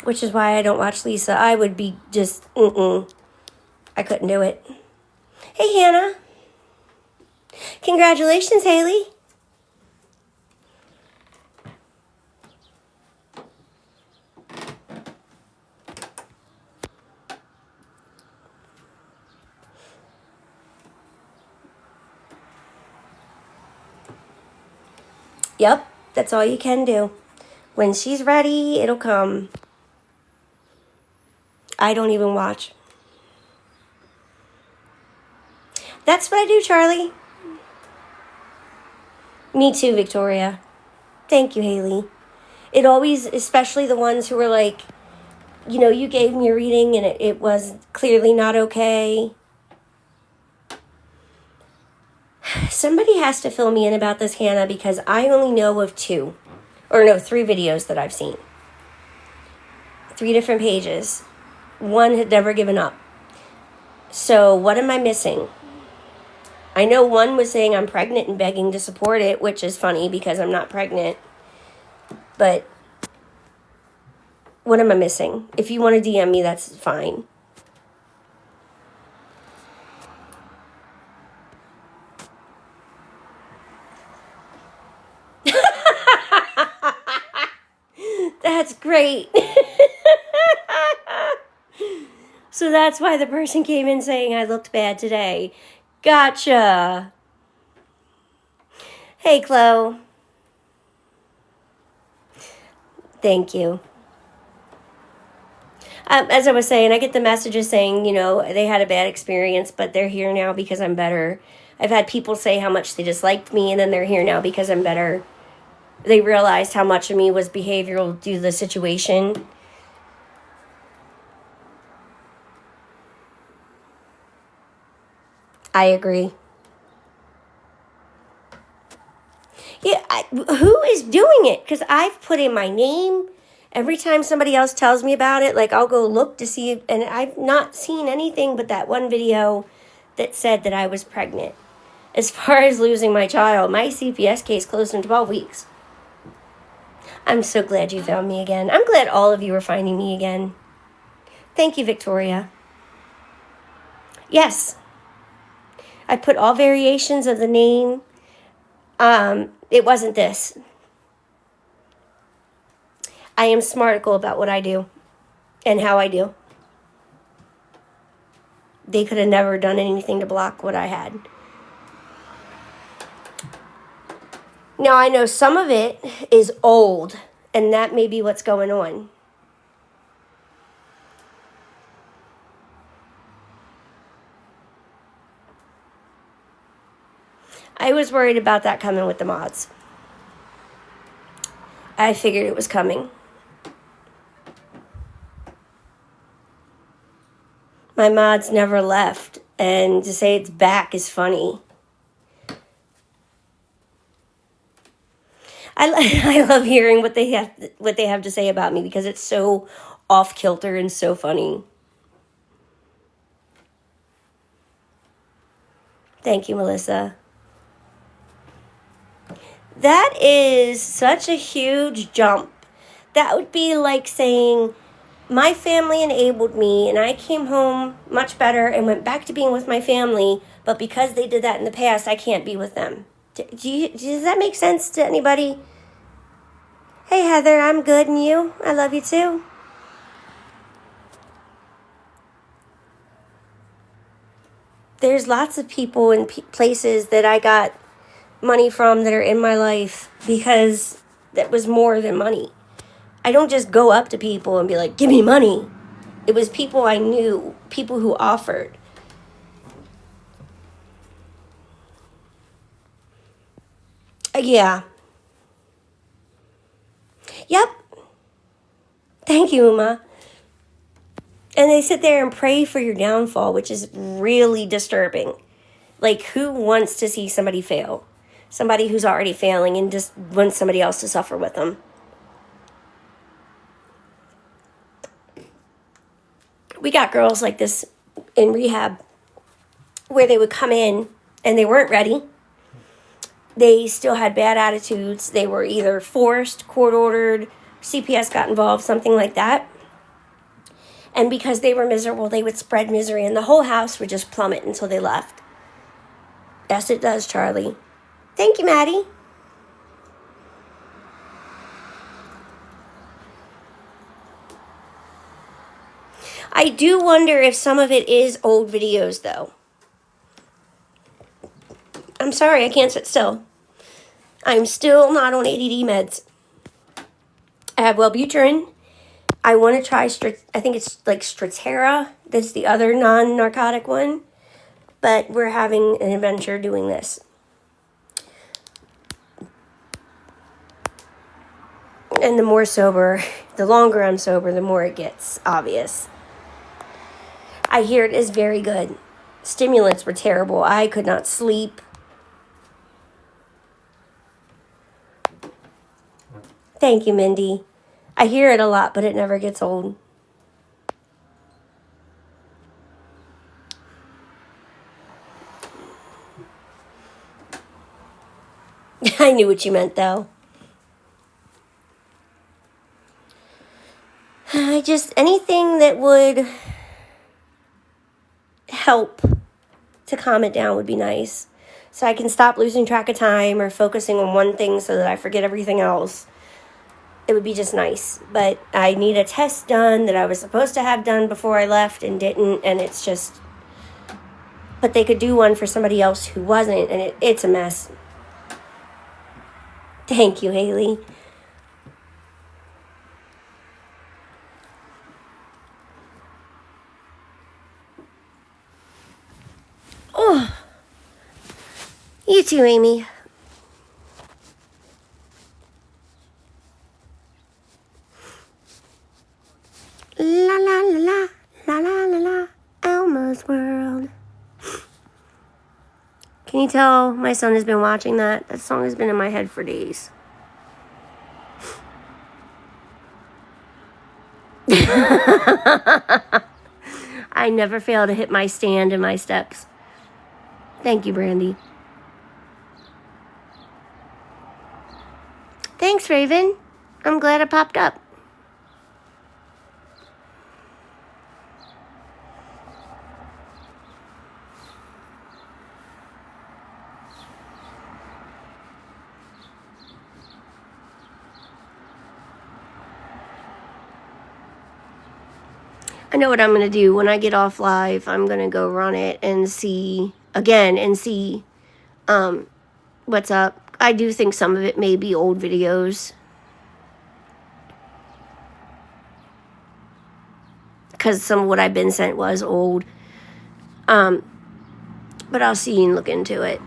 Which is why I don't watch Lisa. I would be just, I couldn't do it. Hey, Hannah. Congratulations, Haley. Yep, that's all you can do. When she's ready, it'll come. I don't even watch. That's what I do, Charlie. Me too, Victoria. Thank you, Haley. It always, especially the ones who were like, you gave me a reading and it was clearly not okay. somebody has to fill me in about this, Hannah, because I only know of 3 videos that I've seen. 3 different pages. One had never given up. So what am I missing? I know one was saying I'm pregnant and begging to support it, which is funny because I'm not pregnant. But what am I missing? If you want to DM me, that's fine. That's great. So that's why the person came in saying I looked bad today. Gotcha. Hey, Chloe. Thank you. As I was saying, I get the messages saying, they had a bad experience, but they're here now because I'm better. I've had people say how much they disliked me, and then they're here now because I'm better. They realized how much of me was behavioral due to the situation. I agree. Yeah, who is doing it? Because I've put in my name. Every time somebody else tells me about it, I'll go look to see, and I've not seen anything but that one video that said that I was pregnant. As far as losing my child, my CPS case closed in 12 weeks. I'm so glad you found me again. I'm glad all of you are finding me again. Thank you, Victoria. Yes. I put all variations of the name. It wasn't this. I am smarticle about what I do and how I do. They could have never done anything to block what I had. Now, I know some of it is old, and that may be what's going on. I was worried about that coming with the mods. I figured it was coming. My mods never left, and to say it's back is funny. I love hearing what they have to say about me because it's so off kilter and so funny. Thank you, Melissa. That is such a huge jump. That would be like saying my family enabled me and I came home much better and went back to being with my family, but because they did that in the past, I can't be with them. Does that make sense to anybody? Hey, Heather, I'm good, and you? I love you too. There's lots of people and places that I got money from that are in my life because that was more than money. I don't just go up to people and be like, give me money. It was people I knew, people who offered. Yeah. Yep. Thank you, Uma. And they sit there and pray for your downfall, which is really disturbing. Who wants to see somebody fail? Somebody who's already failing and just wants somebody else to suffer with them. We got girls like this in rehab where they would come in and they weren't ready. They still had bad attitudes. They were either forced, court-ordered, CPS got involved, something like that. And because they were miserable, they would spread misery, and the whole house would just plummet until they left. Yes, it does, Charlie. Thank you, Maddie. I do wonder if some of it is old videos, though. I'm sorry, I can't sit still. I'm still not on ADD meds. I have Wellbutrin. I want to try, I think it's Strattera. That's the other non-narcotic one. But we're having an adventure doing this. And the more sober, the longer I'm sober, the more it gets obvious. I hear it is very good. Stimulants were terrible. I could not sleep. Thank you, Mindy. I hear it a lot, but it never gets old. I knew what you meant, though. Anything that would help to calm it down would be nice. So I can stop losing track of time or focusing on one thing so that I forget everything else. It would be just nice. But I need a test done that I was supposed to have done before I left and didn't. And it's just... But they could do one for somebody else who wasn't. And it's a mess. Thank you, Haley. Oh, you too, Amy. La la la la, la la la la, Elmo's World. Can you tell my son has been watching that? That song has been in my head for days. I never fail to hit my stand and my steps. Thank you, Brandy. Thanks, Raven. I'm glad it popped up. I know what I'm going to do. When I get off live, I'm going to go run it and see what's up. I do think some of it may be old videos. Because some of what I've been sent was old. But I'll see and look into it.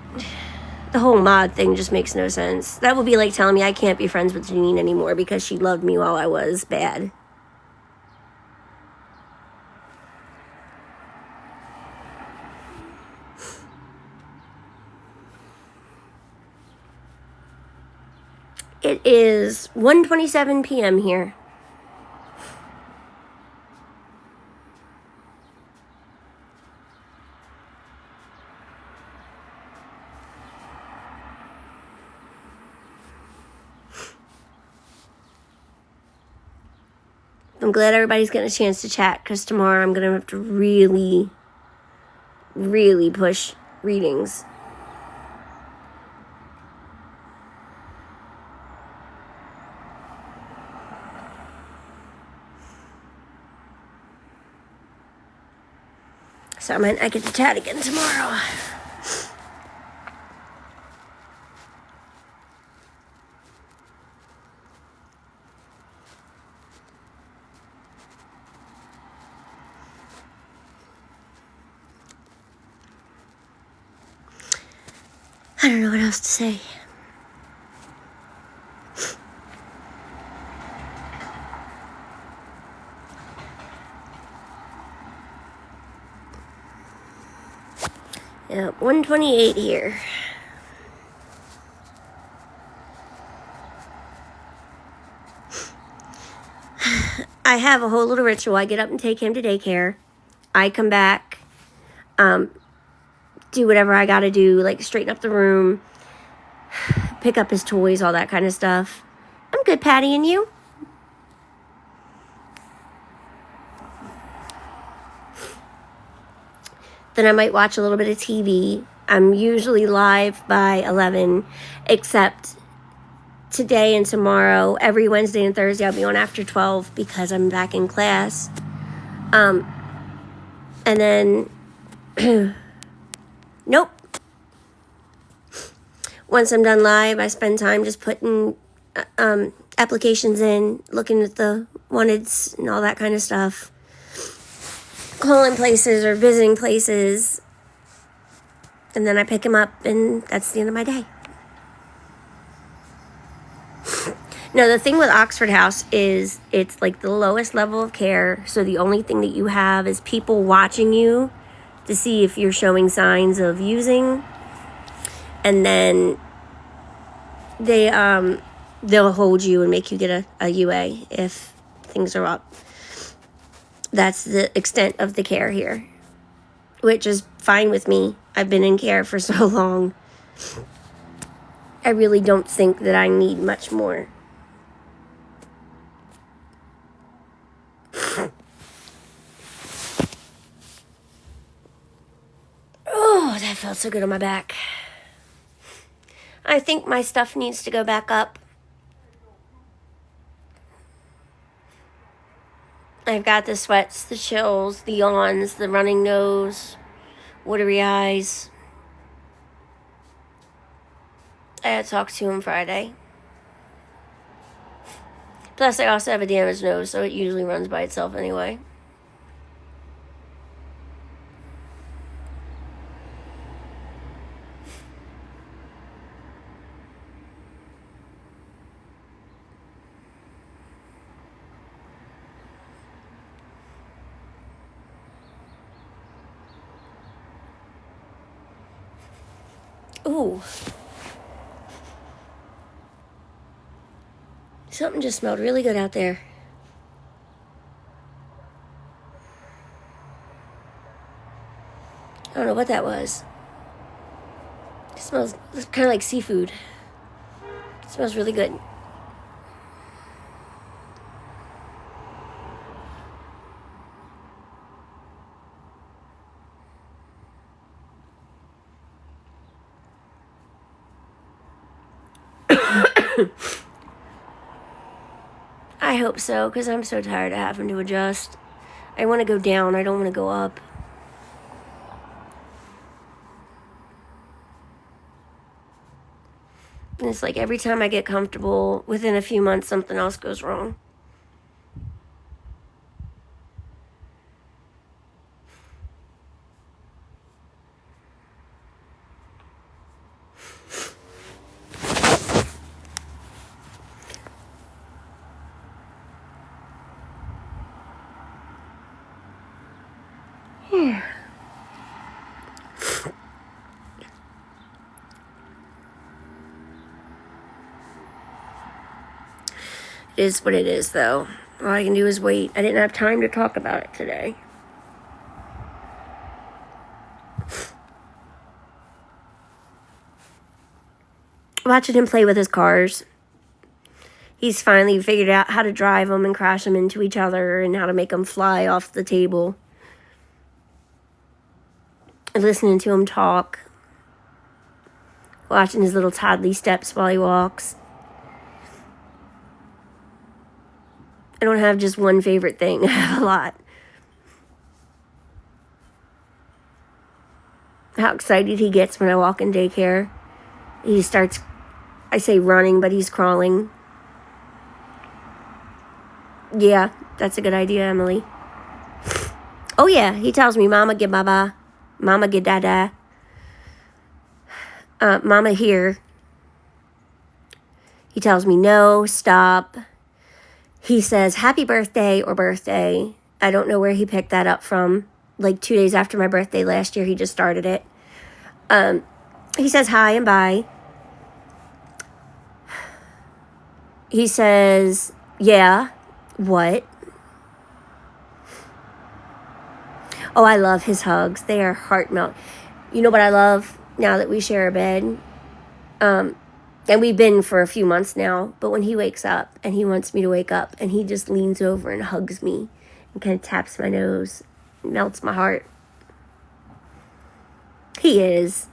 The whole mod thing just makes no sense. That would be like telling me I can't be friends with Janine anymore because she loved me while I was bad. It is 1:27 p.m. here. I'm glad everybody's getting a chance to chat because tomorrow I'm going to have to really, really push readings. So I might not get to chat again tomorrow. I don't know what else to say. Yeah, 1:28 here. I have a whole little ritual. I get up and take him to daycare. I come back, do whatever I gotta do, like straighten up the room, pick up his toys, all that kind of stuff. I'm good, Patty, and you? Then I might watch a little bit of TV. I'm usually live by 11, except today and tomorrow, every Wednesday and Thursday, I'll be on after 12 because I'm back in class. And then, nope. Once I'm done live, I spend time just putting applications in, looking at the wanteds and all that kind of stuff. Calling places or visiting places. And then I pick him up and that's the end of my day. No, the thing with Oxford House is it's like the lowest level of care. So the only thing that you have is people watching you to see if you're showing signs of using. And then they they'll hold you and make you get a UA if things are up. That's the extent of the care here, which is fine with me. I've been in care for so long. I really don't think that I need much more. Oh, that felt so good on my back. I think my stuff needs to go back up. I've got the sweats, the chills, the yawns, the running nose, watery eyes. I had to talk to him Friday. Plus, I also have a damaged nose, so it usually runs by itself anyway. Ooh. Something just smelled really good out there. I don't know what that was. It smells kind of like seafood. It smells really good. I hope so, because I'm so tired of having to adjust. I want to go down. I don't want to go up. And it's like every time I get comfortable, within a few months, something else goes wrong. It is what it is, though. All I can do is wait. I didn't have time to talk about it today. Watching him play with his cars. He's finally figured out how to drive them and crash them into each other and how to make them fly off the table. And listening to him talk. Watching his little toddly steps while he walks. I don't have just one favorite thing. I have a lot. How excited he gets when I walk in daycare. He starts, I say running, but he's crawling. Yeah, that's a good idea, Emily. Oh yeah, he tells me, Mama get baba, Mama get dada. Mama here. He tells me no, stop. He says happy birthday or birthday. I don't know where he picked that up from. Like 2 days after my birthday last year, he just started it. He says hi and bye. He says, yeah, what? Oh, I love his hugs. They are heart melt. You know what I love now that we share a bed? And we've been for a few months now, but when he wakes up and he wants me to wake up and he just leans over and hugs me and kind of taps my nose, melts my heart. He is.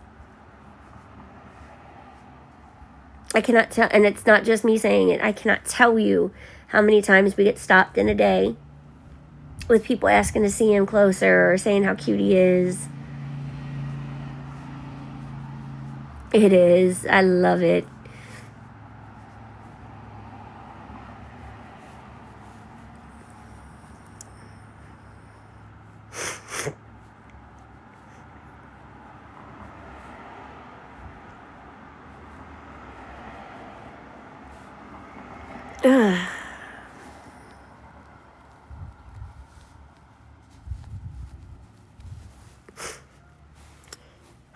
I cannot tell, and it's not just me saying it, I cannot tell you how many times we get stopped in a day with people asking to see him closer or saying how cute he is. It is. I love it.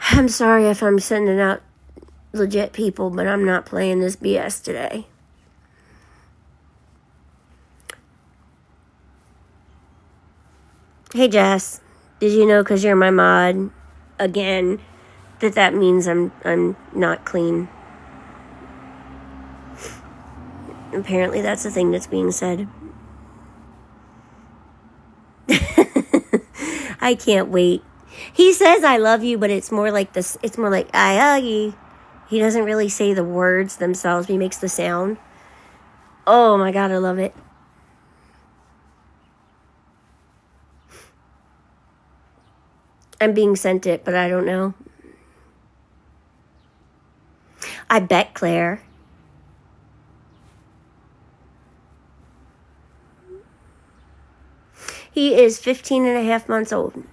I'm sorry if I'm sending out legit people, but I'm not playing this BS today. Hey, Jess. Did you know, because you're my mod, again, that means I'm not clean? Apparently that's the thing that's being said. I can't wait. He says I love you, but it's more like this. It's more like I love you. He doesn't really say the words themselves. He makes the sound. Oh my God, I love it. I'm being sent it, but I don't know. I bet Claire. He is 15 and a half months old.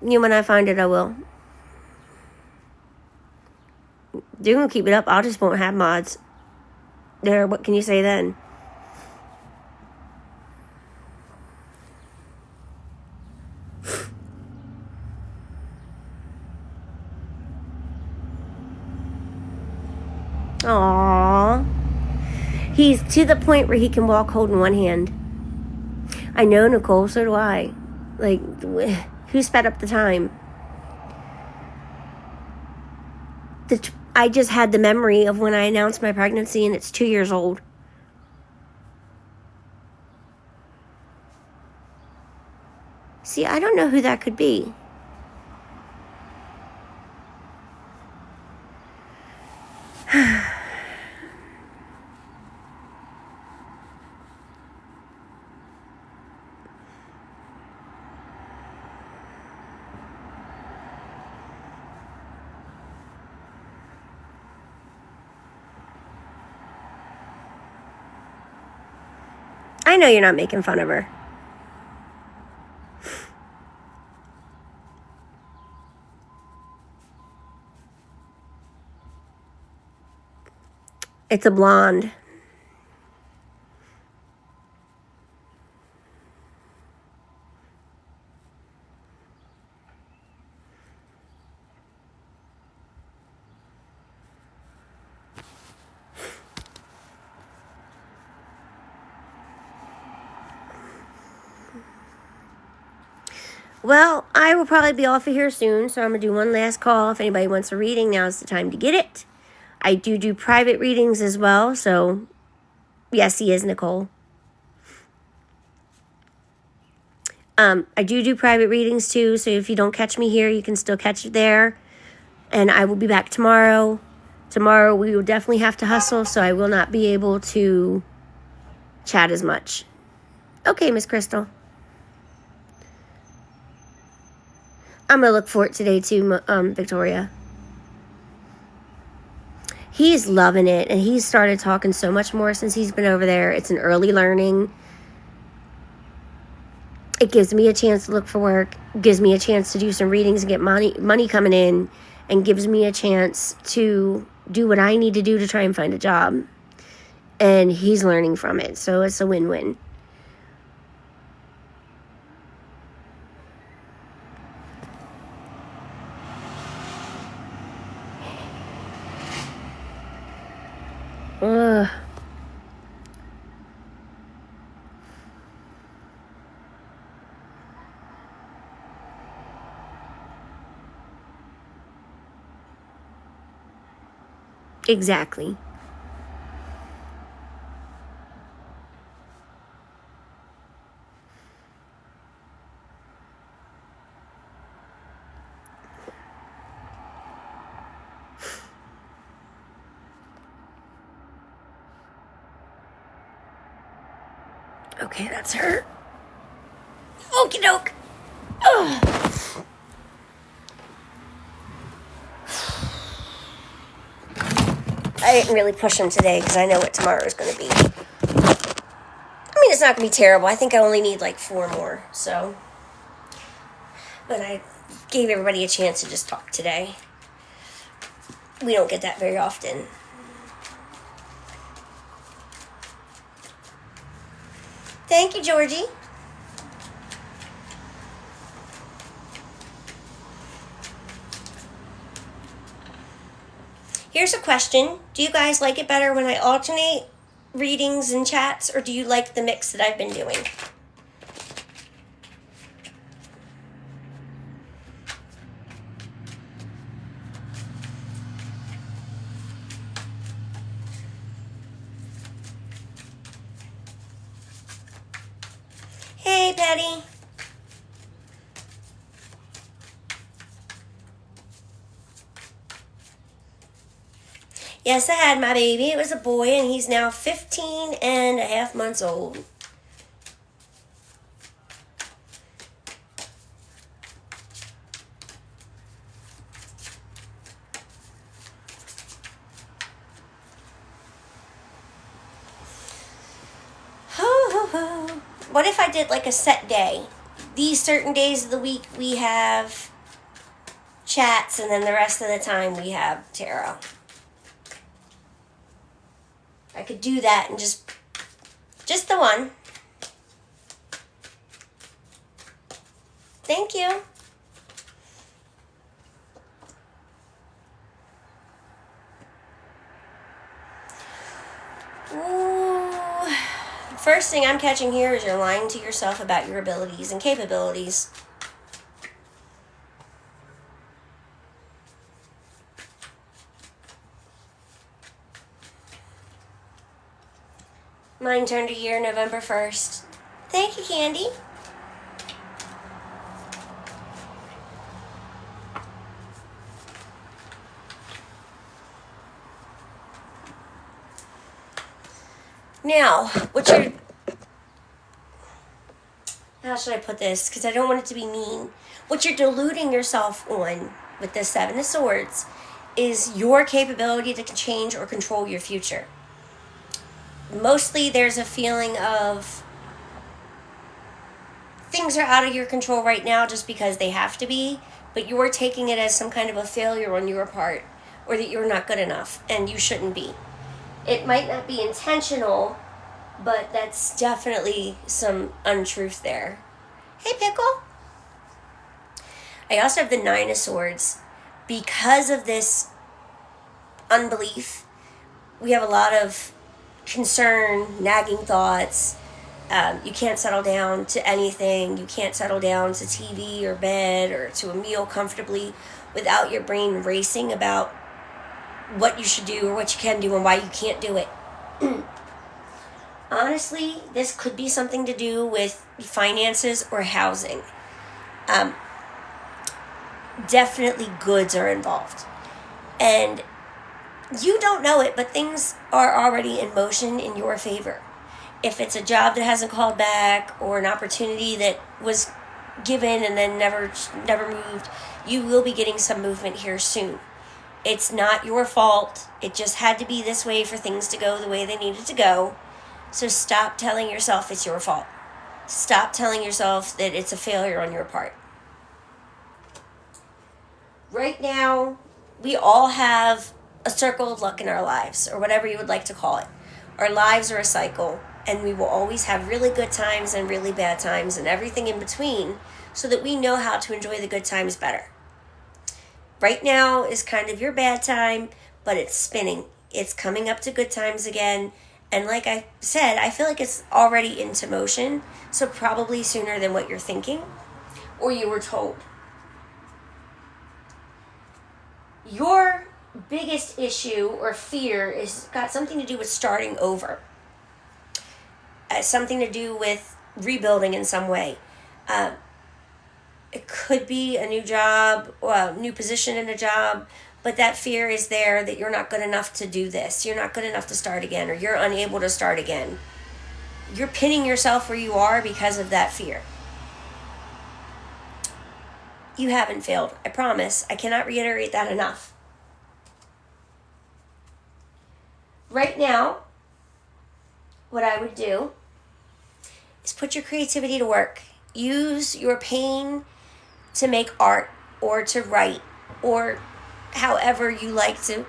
When I find it, I will. They're going to keep it up. I just won't have mods. There, what can you say then? Aww. He's to the point where he can walk holding one hand. I know, Nicole, so do I. Like, who sped up the time? I just had the memory of when I announced my pregnancy, and it's 2 years old. See, I don't know who that could be. I know you're not making fun of her. It's a blonde. Well, I will probably be off of here soon, so I'm going to do one last call. If anybody wants a reading, now's the time to get it. I do private readings as well, so yes, he is, Nicole. I do private readings too, so if you don't catch me here, you can still catch it there. And I will be back tomorrow. Tomorrow we will definitely have to hustle, so I will not be able to chat as much. Okay, Miss Crystal. I'm going to look for it today too, Victoria. He's loving it, and he's started talking so much more since he's been over there. It's an early learning. It gives me a chance to look for work, gives me a chance to do some readings and get money coming in, and gives me a chance to do what I need to do to try and find a job. And he's learning from it, so it's a win-win. Ugh. Exactly. Okay, that's her. Okie doke. Ugh. I didn't really push him today because I know what tomorrow is going to be. I mean, it's not going to be terrible. I think I only need like 4 more, so. But I gave everybody a chance to just talk today. We don't get that very often. Thank you, Georgie. Here's a question. Do you guys like it better when I alternate readings and chats, or do you like the mix that I've been doing? Daddy. Yes, I had my baby. It was a boy, and he's now 15 and a half months old. What if I did like a set day? These certain days of the week we have chats, and then the rest of the time we have tarot. I could do that and just the one. Thank you. Ooh. First thing I'm catching here is you're lying to yourself about your abilities and capabilities. Mine turned a year November 1st. Thank you, Candy. Now, how should I put this? Because I don't want it to be mean. What you're deluding yourself on with the Seven of Swords is your capability to change or control your future. Mostly there's a feeling of things are out of your control right now just because they have to be, but you're taking it as some kind of a failure on your part, or that you're not good enough, and you shouldn't be. It might not be intentional, but that's definitely some untruth there. Hey, Pickle. I also have the Nine of Swords. Because of this unbelief, we have a lot of concern, nagging thoughts. You can't settle down to anything. You can't settle down to TV or bed or to a meal comfortably without your brain racing about what you should do or what you can do and why you can't do it. Honestly, this could be something to do with finances or housing. Definitely goods are involved. And you don't know it, but things are already in motion in your favor. If it's a job that hasn't called back or an opportunity that was given and then never moved, you will be getting some movement here soon. It's not your fault. It just had to be this way for things to go the way they needed to go. So stop telling yourself it's your fault. Stop telling yourself that it's a failure on your part. Right now, we all have a circle of luck in our lives, or whatever you would like to call it. Our lives are a cycle, and we will always have really good times and really bad times and everything in between, so that we know how to enjoy the good times better. Right now is kind of your bad time, but it's spinning. It's coming up to good times again. And like I said, I feel like it's already into motion, so probably sooner than what you're thinking or you were told. Your biggest issue or fear is got something to do with starting over. Something to do with rebuilding in some way. It could be a new job, or a new position in a job, but that fear is there that you're not good enough to do this. You're not good enough to start again, or you're unable to start again. You're pinning yourself where you are because of that fear. You haven't failed, I promise. I cannot reiterate that enough. Right now, what I would do is put your creativity to work. Use your pain to make art or to write or however you like to,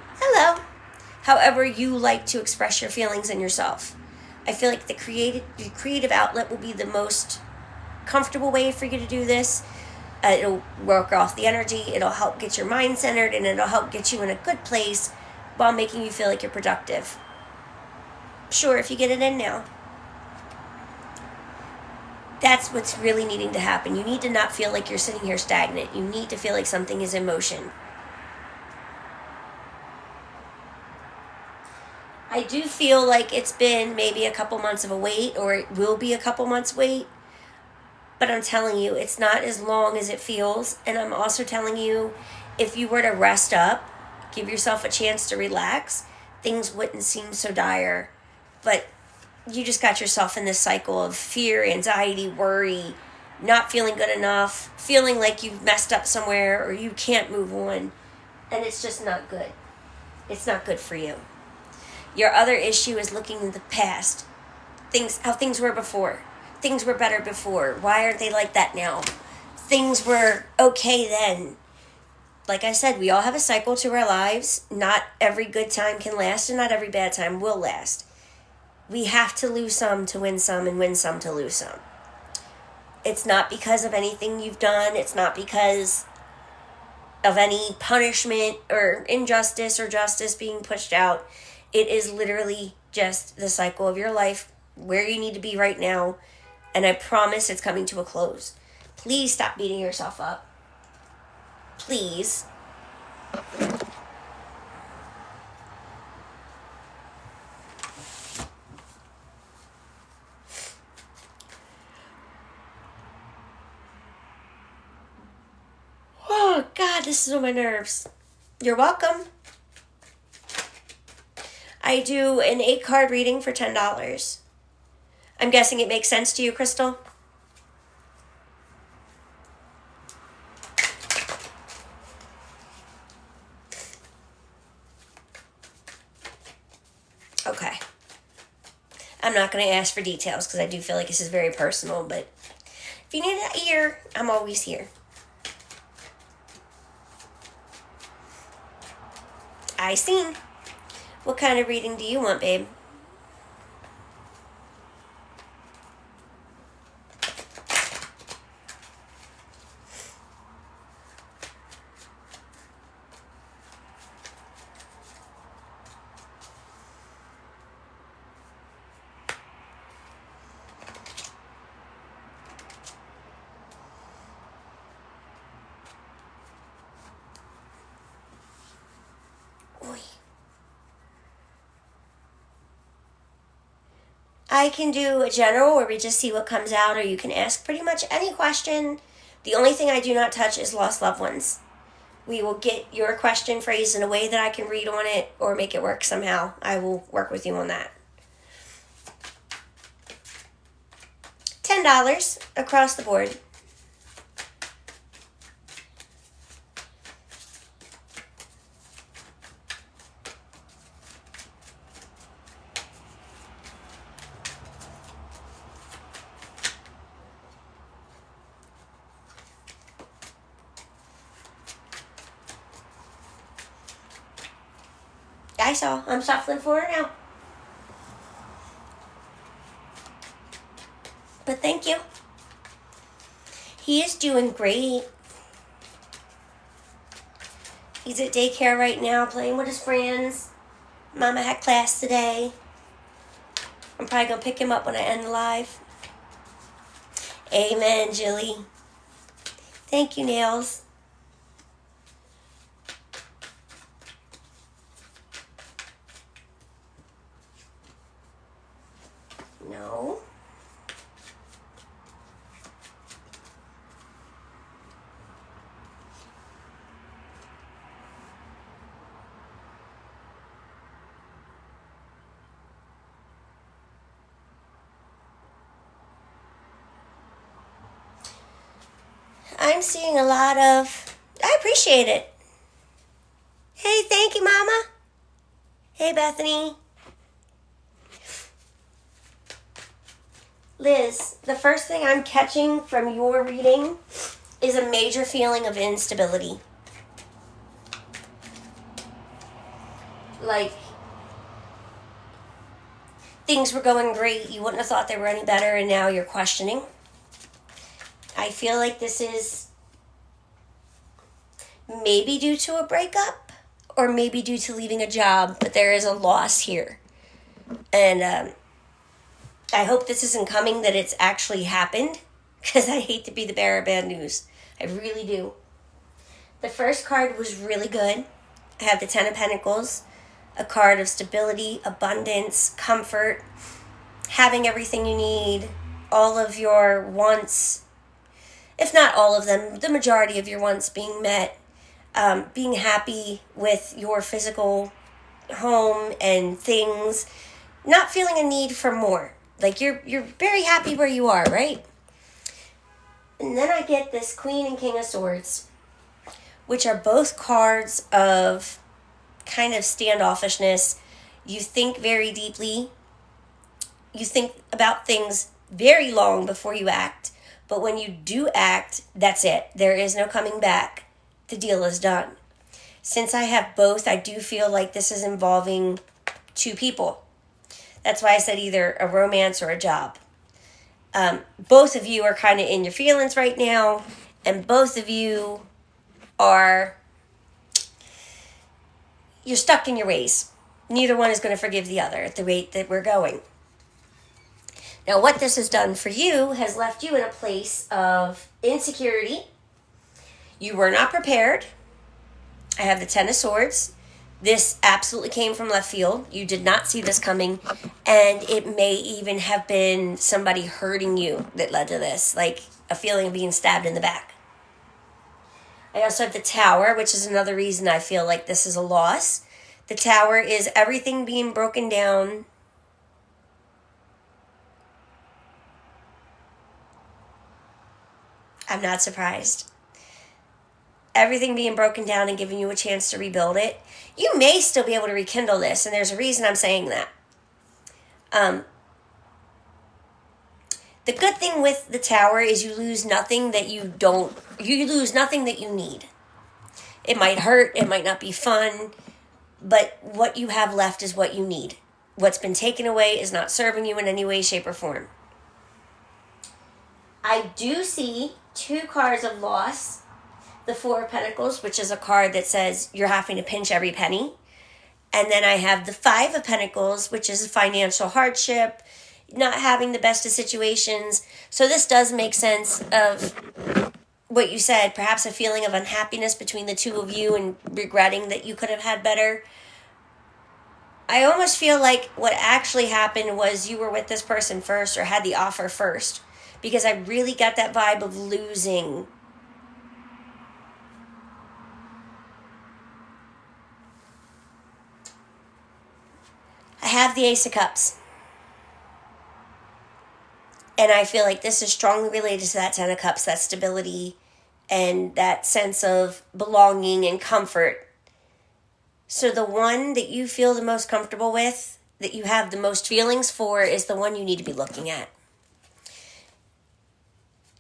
however you like to express your feelings and yourself. I feel like the creative outlet will be the most comfortable way for you to do this. It'll work off the energy, it'll help get your mind centered, and it'll help get you in a good place while making you feel like you're productive. Sure, if you get it in now. That's what's really needing to happen. You need to not feel like you're sitting here stagnant. You need to feel like something is in motion. I do feel like it's been maybe a couple months of a wait, or it will be a couple months wait. But I'm telling you, it's not as long as it feels. And I'm also telling you, if you were to rest up, give yourself a chance to relax, things wouldn't seem so dire. But you just got yourself in this cycle of fear, anxiety, worry, not feeling good enough, feeling like you've messed up somewhere or you can't move on. And it's just not good. It's not good for you. Your other issue is looking in the past. How things were before. Things were better before. Why aren't they like that now? Things were okay then. Like I said, we all have a cycle to our lives. Not every good time can last, and not every bad time will last. We have to lose some to win some, and win some to lose some. It's not because of anything you've done. It's not because of any punishment or injustice or justice being pushed out. It is literally just the cycle of your life, where you need to be right now. And I promise it's coming to a close. Please stop beating yourself up. Please. Oh, God, this is on my nerves. You're welcome. I do an 8-card reading for $10. I'm guessing it makes sense to you, Crystal? Okay. I'm not going to ask for details because I do feel like this is very personal, but if you need an ear, I'm always here. I seen. What kind of reading do you want, babe? I can do a general where we just see what comes out, or you can ask pretty much any question. The only thing I do not touch is lost loved ones. We will get your question phrased in a way that I can read on it or make it work somehow. I will work with you on that. $10 across the board. I saw. I'm shuffling for her now. But thank you. He is doing great. He's at daycare right now playing with his friends. Mama had class today. I'm probably going to pick him up when I end the live. Amen, Jilly. Thank you, Nails. No. I'm seeing a lot of... I appreciate it. Hey, thank you, Mama. Hey, Bethany. Liz, the first thing I'm catching from your reading is a major feeling of instability. Like, things were going great. You wouldn't have thought they were any better, and now you're questioning. I feel like this is maybe due to a breakup or maybe due to leaving a job, but there is a loss here. And I hope this isn't coming, that it's actually happened, because I hate to be the bearer of bad news. I really do. The first card was really good. I have the Ten of Pentacles, a card of stability, abundance, comfort, having everything you need, all of your wants if not all of them, the majority of your wants being met, being happy with your physical home and things, not feeling a need for more. Like you're very happy where you are, right? And then I get this Queen and King of Swords, which are both cards of kind of standoffishness. You think very deeply. You think about things very long before you act. But when you do act, that's it. There is no coming back. The deal is done. Since I have both, I do feel like this is involving two people. That's why I said either a romance or a job. Both of you are kind of in your feelings right now, and both of you you're stuck in your ways. Neither one is going to forgive the other at the rate that we're going. Now, what this has done for you has left you in a place of insecurity. You were not prepared. I have the Ten of Swords. This absolutely came from left field. You did not see this coming. And it may even have been somebody hurting you that led to this, like a feeling of being stabbed in the back. I also have the Tower, which is another reason I feel like this is a loss. The Tower is everything being broken down. I'm not surprised. Everything being broken down and giving you a chance to rebuild it. You may still be able to rekindle this, and there's a reason I'm saying that. The good thing with the Tower is you lose nothing that you lose nothing that you need. It might hurt, it might not be fun, but what you have left is what you need. What's been taken away is not serving you in any way, shape, or form. I do see two cards of loss. The Four of Pentacles, which is a card that says you're having to pinch every penny. And then I have the Five of Pentacles, which is financial hardship, not having the best of situations. So this does make sense of what you said, perhaps a feeling of unhappiness between the two of you and regretting that you could have had better. I almost feel like what actually happened was you were with this person first or had the offer first, because I really got that vibe of losing. I have the Ace of Cups. And I feel like this is strongly related to that Ten of Cups, that stability and that sense of belonging and comfort. So the one that you feel the most comfortable with, that you have the most feelings for, is the one you need to be looking at.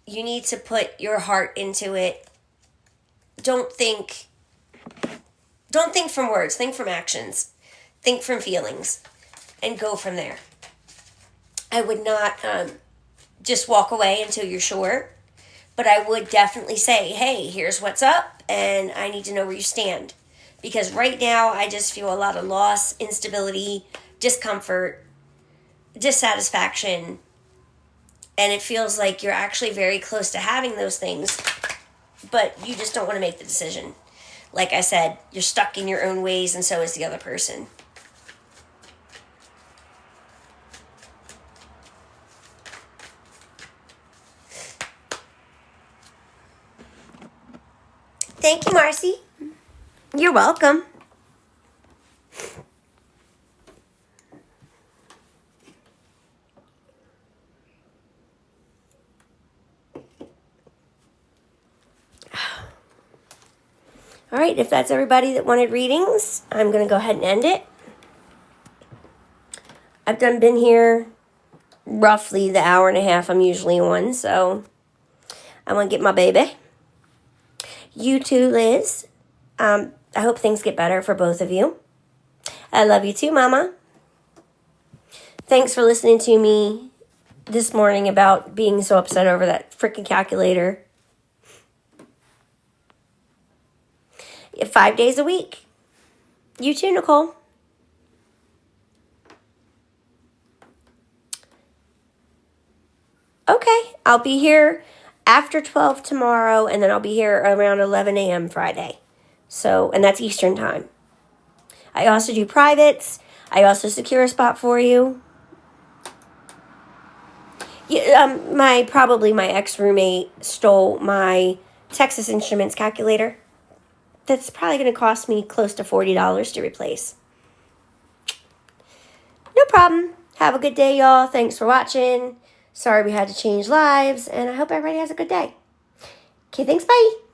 You need to put your heart into it. Don't think from words, think from actions. Think from feelings and go from there. I would not just walk away until you're sure, but I would definitely say, hey, here's what's up, and I need to know where you stand. Because right now, I just feel a lot of loss, instability, discomfort, dissatisfaction, and it feels like you're actually very close to having those things, but you just don't want to make the decision. Like I said, you're stuck in your own ways, and so is the other person. Thank you, Marcy. You're welcome. All right, if that's everybody that wanted readings, I'm going to go ahead and end it. I've been here roughly the hour and a half I'm usually on, so I'm going to get my baby. You too, Liz. I hope things get better for both of you. I love you too, Mama. Thanks for listening to me this morning about being so upset over that freaking calculator. 5 days a week. You too, Nicole. Okay, I'll be here after 12 tomorrow, and then I'll be here around 11 a.m. Friday. So, and that's Eastern time. I also do privates. I also secure a spot for you. Yeah, probably my ex-roommate stole my Texas Instruments calculator. That's probably going to cost me close to $40 to replace. No problem. Have a good day, y'all. Thanks for watching. Sorry we had to change lives, and I hope everybody has a good day. Okay, thanks. Bye.